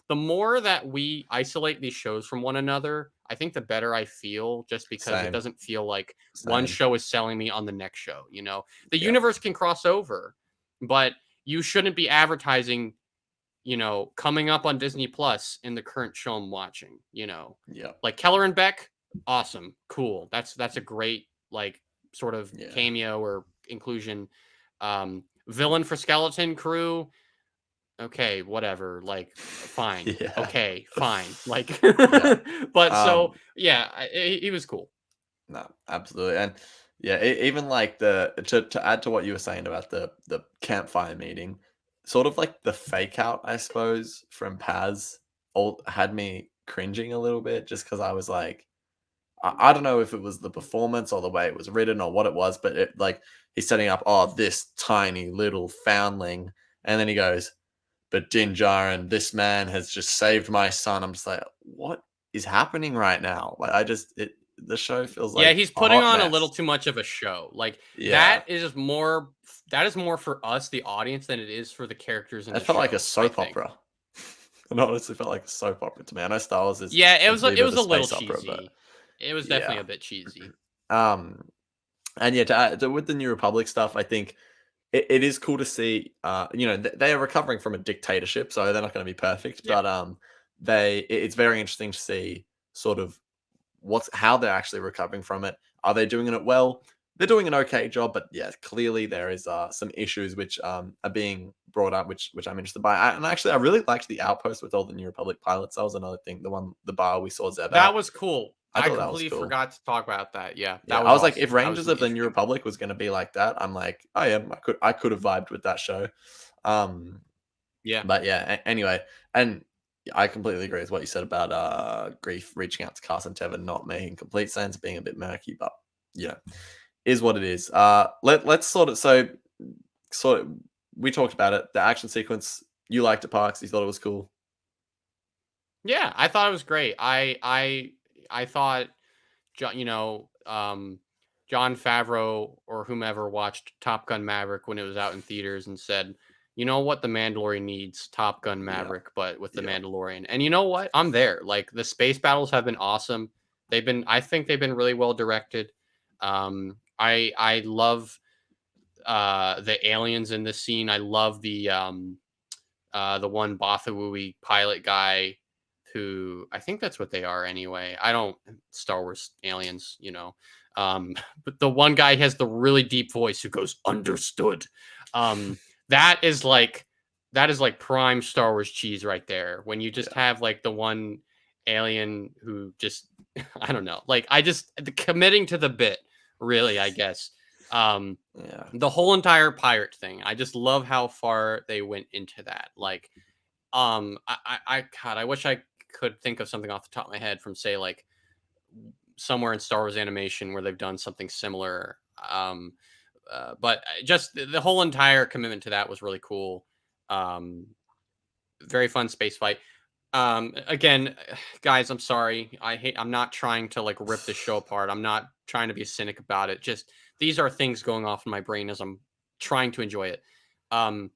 S2: The more that we isolate these shows from one another, I think the better I feel, just because it
S1: Same.
S2: doesn't feel like one
S1: Same.
S2: show is selling me on the next show. The
S1: Yeah.
S2: universe can cross over, but you shouldn't be advertising, coming up on Disney Plus in the current show I'm watching.
S1: Yeah.
S2: Like Keller and Beck, awesome, cool. That's a great, like, sort of
S1: Yeah.
S2: cameo or inclusion. Villain for Skeleton Crew, okay, whatever. Like, fine,
S1: Yeah.
S2: okay, fine. Like,
S1: Yeah.
S2: but so
S1: Um,
S2: yeah, he was cool.
S1: no, absolutely. And yeah, even like to add to what you were saying about the campfire meeting, sort of like the fake out, I suppose, from Paz all had me cringing a little bit just because I was like, I don't know if it was the performance or the way it was written or what it was, but it like he's setting up, oh, this tiny little foundling, and then he goes, but Din Djarin, this man has just saved my son. I'm just like, what is happening right now? Like, the show feels
S2: Yeah,
S1: like
S2: he's
S1: a
S2: putting
S1: hot
S2: on a
S1: mess.
S2: little too much of a show. Like,
S1: Yeah,
S2: that is more for us, the audience, than it is for the characters in
S1: it
S2: the
S1: felt like a
S2: show, I
S1: soap
S2: think.
S1: opera. It honestly felt like a soap opera to me. I know Star Wars is
S2: Yeah,
S1: meant to be a
S2: it
S1: bit of
S2: was
S1: a
S2: a little
S1: space opera, but
S2: cheesy. It was definitely
S1: yeah.
S2: a bit cheesy.
S1: Um, and yeah, with the New Republic stuff, I think it is cool to see. They are recovering from a dictatorship, so they're not going to be perfect.
S2: Yeah.
S1: But it's very interesting to see sort of how they're actually recovering from it. Are they doing it well? They're doing an okay job, but yeah, clearly there is some issues which are being brought up, which I'm interested by. And actually, I really liked the outpost with all the New Republic pilots. That was another thing. The bar we saw Zeb
S2: That
S1: at.
S2: was cool.
S1: I
S2: I
S1: thght that was
S2: completely
S1: cool.
S2: forgot to talk about that. Yeah,
S1: Yeah,
S2: that
S1: I
S2: was
S1: was like, if
S2: awesome. That was
S1: Rangers
S2: really
S1: of the New
S2: interesting.
S1: Republic was going to be like that, I'm like, oh yeah, I could have vibed with that show. Um,
S2: Yeah.
S1: but yeah, anyway, and I completely agree with what you said about Grief reaching out to Carson Tevin not making complete sense, being a bit murky, but yeah, is what it is. Let's sort of we talked about it. The action sequence, you liked it, Parks. You thought it was cool.
S2: Yeah, I thought it was great. I thought, John Favreau or whomever watched Top Gun Maverick when it was out in theaters and said, you know what, the Mandalorian needs Top Gun
S1: Yeah,
S2: Maverick, but with the
S1: yeah,
S2: Mandalorian. And you know what? I'm there. Like, the space battles have been awesome. I think they've been really well directed. I love the aliens in this scene. I love the one Bothawui pilot guy, who I think that's what they are anyway. I don't Star Wars aliens, but the one guy has the really deep voice who goes understood. Um, that is like prime Star Wars cheese right there. When you just
S1: yeah,
S2: have like the one alien who just I don't know, like committing to the bit, really, I guess. Um,
S1: yeah,
S2: the whole entire pirate thing, I just love how far they went into that. Like, God, I wish I could think of something off the top of my head from, say, like, somewhere in Star Wars animation where they've done something similar. But just the whole entire commitment to that was really cool. Um, Very fun space fight. Again, guys, I'm sorry. I'm not trying to like rip this show apart. I'm not trying to be a cynic about it. Just these are things going off in my brain as I'm trying to enjoy it. Um,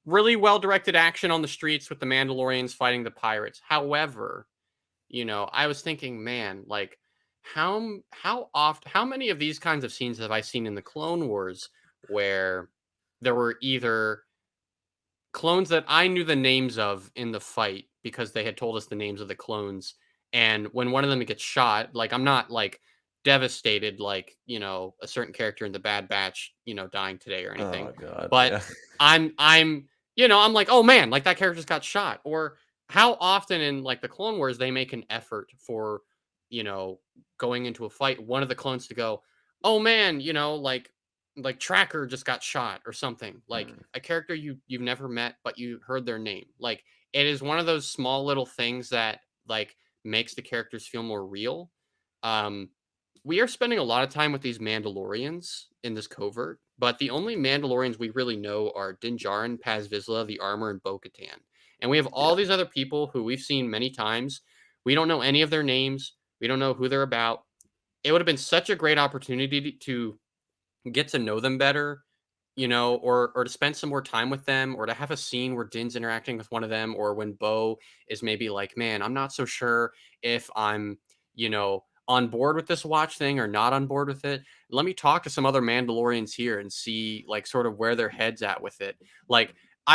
S2: Really well directed action on the streets with the Mandalorians fighting the pirates. However, I was thinking, man, like, how many of these kinds of scenes have I seen in the Clone Wars where there were either clones that I knew the names of in the fight because they had told us the names of the clones. And when one of them gets shot, like, I'm not like devastated, like, a certain character in the Bad Batch, dying today or anything.
S1: oh god,
S2: But
S1: yeah,
S2: I'm like, oh man, like that character just got shot. Or how often in like the Clone Wars they make an effort for, going into a fight, one of the clones to go, oh man, like Tracker just got shot or something. Like
S1: Mm,
S2: a character you've never met, but you heard their name. Like, it is one of those small little things that like makes the characters feel more real. Um, we are spending a lot of time with these Mandalorians in this covert, but the only Mandalorians we really know are Din Djarin, Paz Vizsla, the Armor, and Bo-Katan. and we have all
S1: Yeah.
S2: these other people who we've seen many times. We don't know any of their names. We don't know who they're about. It would have been such a great opportunity to get to know them better, or to spend some more time with them, or to have a scene where Din's interacting with one of them, or when Bo is maybe like, "Man, I'm not so sure if I'm, on board with this watch thing or not on board with it. Let me talk to some other Mandalorians here and see like sort of where their heads at with it." Like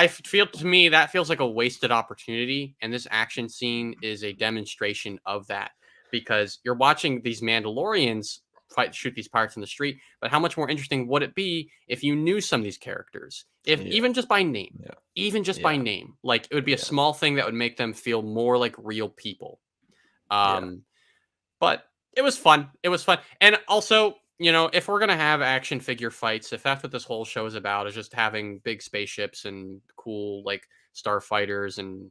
S2: feel to me that feels like a wasted opportunity, and this action scene is a demonstration of that because you're watching these Mandalorians shoot these pirates in the street, but how much more interesting would it be if you knew some of these characters, if
S1: Yeah.
S2: even just by name,
S1: Yeah.
S2: even just by
S1: Yeah.
S2: name, like it would be a
S1: Yeah.
S2: small thing that would make them feel more like real people.
S1: Yeah.
S2: Um but it was fun. It was fun. And also, if we're gonna have action figure fights, if that's what this whole show is about, is just having big spaceships and cool like starfighters and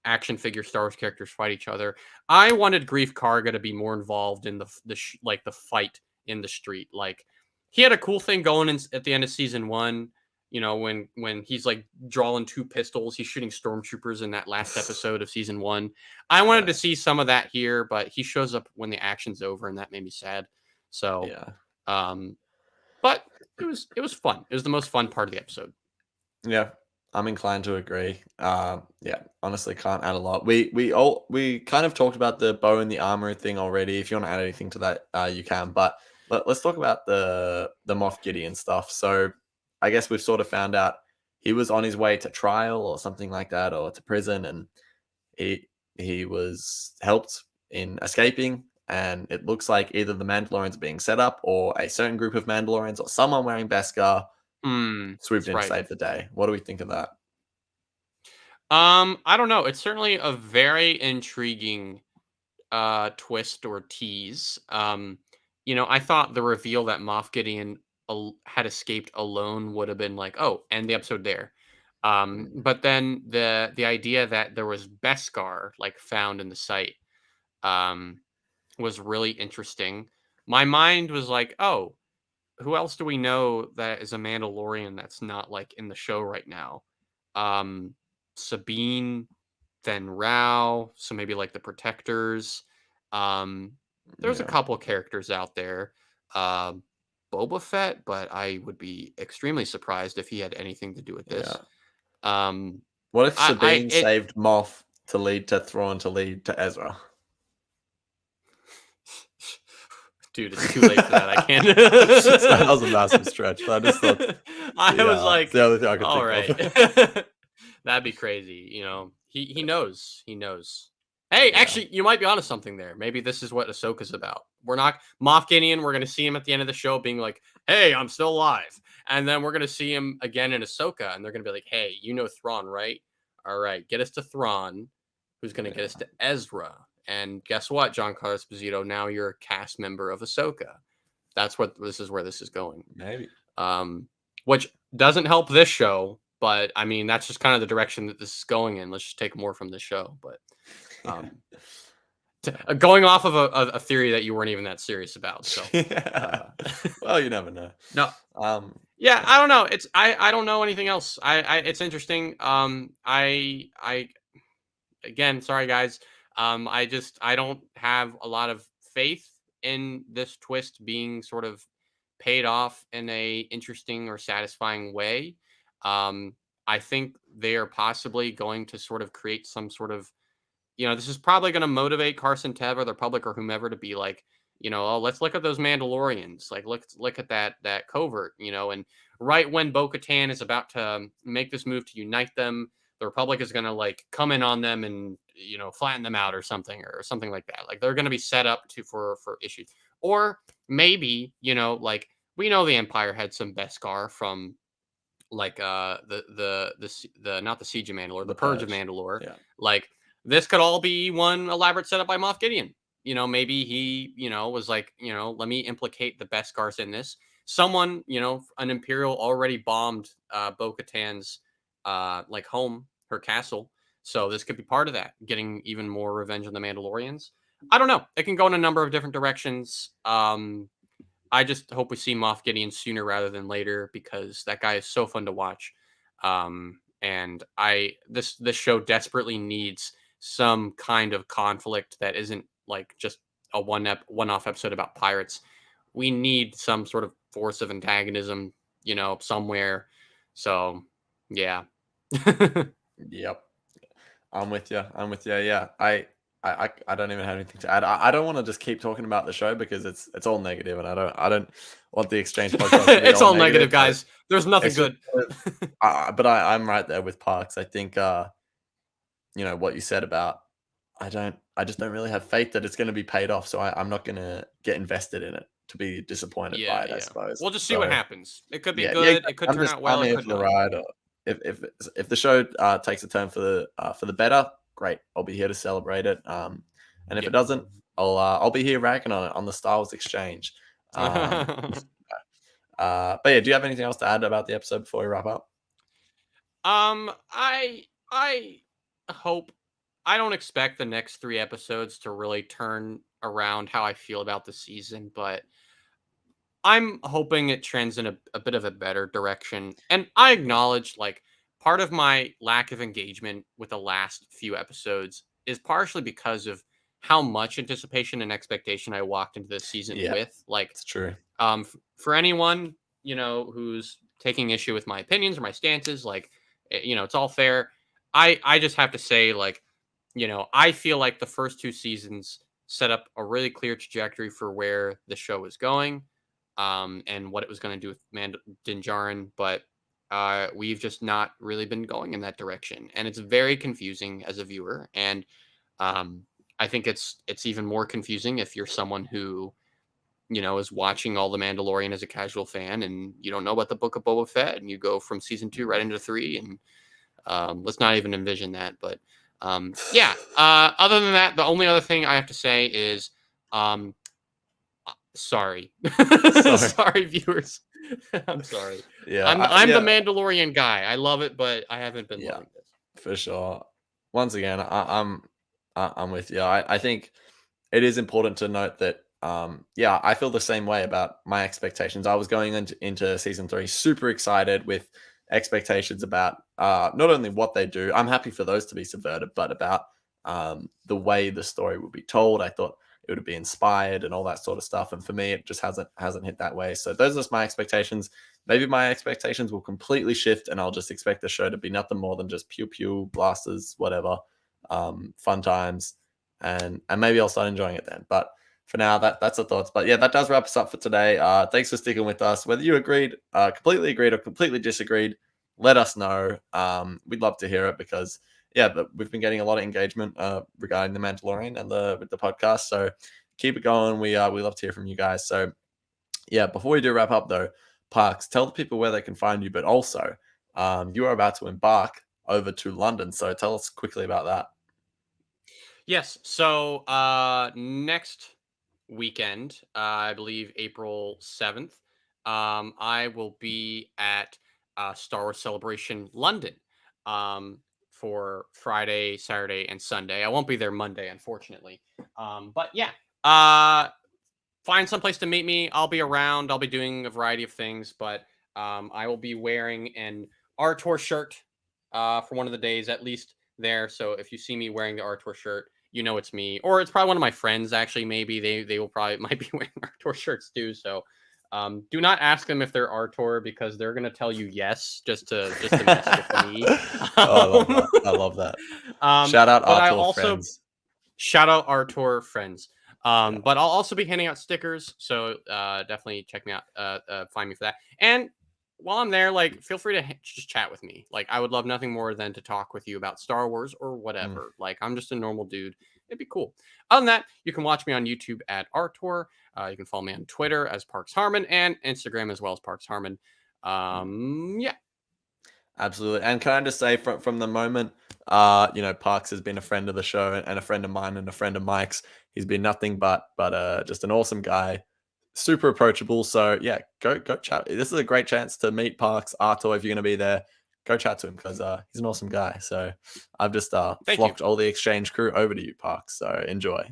S2: action figure Star Wars characters fight each other, I wanted Grief Karga to be more involved in like the fight in the street. Like he had a cool thing going at the end of season one. When he's like drawing two pistols, he's shooting stormtroopers in that last episode of season one. I wanted
S1: Yeah.
S2: to see some of that here, but he shows up when the action's over, and that made me sad. So,
S1: Yeah.
S2: um, but it was fun. It was the most fun part of the episode.
S1: Yeah, I'm inclined to agree. Yeah, honestly, can't add a lot. We kind of talked about the bow and the armor thing already. If you want to add anything to that, you can. But let's talk about the Moff Gideon stuff. So I guess we've sort of found out he was on his way to trial or something like that, or to prison, and he was helped in escaping. And it looks like either the Mandalorians are being set up, or a certain group of Mandalorians, or someone wearing Beskar swooped
S2: That's
S1: in to
S2: right.
S1: save the day. What do we think of that?
S2: I don't know. It's certainly a very intriguing twist or tease. I thought the reveal that Moff Gideon had escaped alone would have been like, oh, end the episode there.
S1: Mm,
S2: But then the idea that there was Beskar like found in the site um was really interesting. My mind was like, oh, who else do we know that is a Mandalorian that's not like in the show right now? Um, Sabine, then Rao, so maybe like the Protectors. Um, there's a
S1: yeah,
S2: couple characters out there. Uh, Boba Fett, but I would be extremely surprised if he had anything to do with this.
S1: yeah.
S2: Um,
S1: What if
S2: I
S1: Sabine
S2: it
S1: saved Moff to lead to Thrawn to lead to Ezra?
S2: Dude, it's too late for that. I can't.
S1: So that was a massive stretch, but I just thought
S2: I was
S1: it's
S2: like,
S1: the only thing I could
S2: all
S1: think
S2: right.
S1: of.
S2: That'd be crazy. He knows. He knows. Hey,
S1: Yeah,
S2: actually, you might be onto something there. Maybe this is what Ahsoka's about. We're not Moff Gideon. We're gonna see him at the end of the show being like, "Hey, I'm still alive," and then we're gonna see him again in Ahsoka, and they're gonna be like, "Hey, you know Thrawn, right? All right, get us to Thrawn, who's gonna get us
S1: yeah,
S2: to Ezra." And guess what, John Carlos Esposito? Now you're a cast member of Ahsoka. That's what this is where this is going.
S1: maybe.
S2: Um, which doesn't help this show, but I mean that's just kind of the direction that this is going in. Let's just take more from this show. But
S1: Yeah,
S2: um,
S1: yeah.
S2: going off of a theory that you weren't even that serious about. So
S1: Yeah.
S2: uh,
S1: Well, you never know.
S2: no,
S1: Um,
S2: yeah,
S1: yeah,
S2: I don't know. I don't know anything else. It's interesting. I again, sorry guys. I don't have a lot of faith in this twist being sort of paid off in a interesting or satisfying way. Um, I think they are possibly going to sort of create some sort of, this is probably going to motivate Carson Teva, the public, or whomever to be like, oh, let's look at those Mandalorians. Like, let's look at that covert, and right when Bo-Katan is about to make this move to unite them, the Republic is going to like come in on them and flatten them out or something like that. Like they're going to be set up for issues, or maybe like we know the Empire had some Beskar from like the not the Siege of Mandalore, the
S1: the
S2: Purge of
S1: purge.
S2: Mandalore.
S1: Yeah,
S2: Like this could all be one elaborate setup by Moff Gideon. Maybe he was like, let me implicate the Beskars in this. Someone, an Imperial already bombed Bo-Katan's like home, her castle. So this could be part of that, getting even more revenge on the Mandalorians. I don't know. It can go in a number of different directions. I just hope we see Moff Gideon sooner rather than later because that guy is so fun to watch. and this show desperately needs some kind of conflict that isn't like just a one-off episode about pirates. We need some sort of force of antagonism, somewhere. So, yeah.
S1: Yep. I'm with you. I'm with you. Yeah. I don't even have anything to add. I don't want to just keep talking about the show because it's all negative, and I don't want the exchange podcast to be
S2: It's
S1: all
S2: all negative,
S1: negative. But
S2: guys. There's nothing
S1: it's just,
S2: good.
S1: but I'm right there with Parks. I think what you said about I just don't really have faith that it's going to be paid off. So I'm not going to get invested in it to be disappointed by
S2: Yeah,
S1: it, I
S2: yeah.
S1: suppose.
S2: We'll just see what
S1: So
S2: happens. It could be
S1: yeah,
S2: good. It
S1: exactly.
S2: could turn out well.
S1: I'm
S2: It
S1: here
S2: could
S1: for the
S2: not.
S1: ride. Or if the show takes a turn for the better, great. I'll be here to celebrate it. And if it
S2: Yep.
S1: doesn't, I'll be here ragging on it on the Star Wars Exchange. But yeah, do you have anything else to add about the episode before we wrap up?
S2: I hope I don't expect the next 3 episodes to really turn around how I feel about the season, but I'm hoping it trends in a bit of a better direction. And I acknowledge, like, part of my lack of engagement with the last few episodes is partially because of how much anticipation and expectation I walked into this season
S1: Yeah,
S2: with. Like,
S1: it's true.
S2: for anyone, who's taking issue with my opinions or my stances, like, it's all fair. I just have to say, like, I feel like the first 2 seasons set up a really clear trajectory for where the show was going, and what it was going to do with Din Djarin, but we've just not really been going in that direction, and it's very confusing as a viewer. And um, I think it's even more confusing if you're someone who is watching all the Mandalorian as a casual fan, and you don't know about the Book of Boba Fett, and you go from season 2 right into 3, and let's not even envision that. But yeah. Other than that, the only other thing I have to say is, sorry,
S1: Sorry.
S2: sorry, viewers. I'm sorry.
S1: Yeah,
S2: I'm the
S1: yeah,
S2: Mandalorian guy. I love it, but I haven't been
S1: yeah,
S2: loving this.
S1: for sure. Once again, I'm with you. I think it is important to note that yeah, I feel the same way about my expectations. I was going into season 3 super excited with expectations about not only what they do. I'm happy for those to be subverted, but about the way the story would be told. I thought it would be inspired and all that sort of stuff. And for me, it just hasn't hit that way. So those are just my expectations. Maybe my expectations will completely shift, and I'll just expect the show to be nothing more than just pew pew blasters, whatever, fun times, and maybe I'll start enjoying it then. But for now, that's the thoughts. But yeah, that does wrap us up for today. Thanks for sticking with us. Whether you completely agreed, or completely disagreed, let us know. We'd love to hear it because yeah, we've been getting a lot of engagement regarding the Mandalorian and with the podcast. So keep it going. We love to hear from you guys. So yeah, before we do wrap up though, Parks, tell the people where they can find you, but also you are about to embark over to London. So tell us quickly about that.
S2: Yes. So next weekend, I believe April 7th, I will be at Star Wars Celebration London, for Friday, Saturday, and Sunday. I won't be there Monday, unfortunately. But yeah, find someplace to meet me. I'll be around. I'll be doing a variety of things, but I will be wearing an ArTorr shirt for one of the days at least there. So if you see me wearing the ArTorr shirt, it's me, or it's probably one of my friends. Actually, maybe they will probably might be wearing ArTorr shirts too. So do not ask them if they're ArTorr, because they're gonna tell you yes just to mess with me.
S1: Oh, I love that. I love that. Shout out
S2: But I
S1: ArTorr
S2: also
S1: friends.
S2: shout out ArTorr friends.
S1: Yeah.
S2: But I'll also be handing out stickers, so definitely check me out. Find me for that. And while I'm there, like, feel free to just chat with me. Like, I would love nothing more than to talk with you about Star Wars or
S1: Mm.
S2: whatever. Like, I'm just a normal dude. It'd be cool. Other than that, you can watch me on YouTube at ArTorr. You can follow me on Twitter as Parks Harmon, and Instagram as well as Parks Harmon. Yeah.
S1: Absolutely. And can I just say from the moment Parks has been a friend of the show and a friend of mine and a friend of Mike's, he's been nothing but just an awesome guy, super approachable. So yeah, go chat. This is a great chance to meet Parks, ArTorr if you're gonna be there. go chat to him because he's an awesome guy. So I've just
S2: Thank
S1: flocked
S2: you.
S1: all the exchange crew over to you, Parks. So enjoy.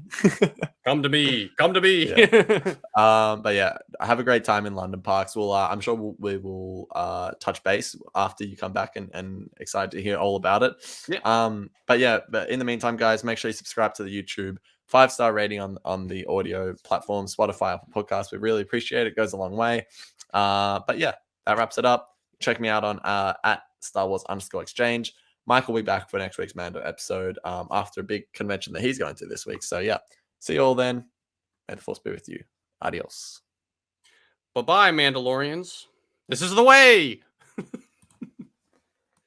S2: Come to me. Come to me.
S1: Yeah. But yeah, have a great time in London, Parks. We'll I'm sure we will touch base after you come back and excited to hear all about it.
S2: Yeah.
S1: But in the meantime, guys, make sure you subscribe to the YouTube, 5-star rating on the audio platform, Spotify, Apple Podcasts. We really appreciate it. It goes a long way. But yeah, that wraps it up. Check me out on at Star Wars _exchange. Mike will be back for next week's Mando episode after a big convention that he's going to this week. So yeah, see you all then. May the force be with you. Adios.
S2: Bye-bye, Mandalorians. This is the way.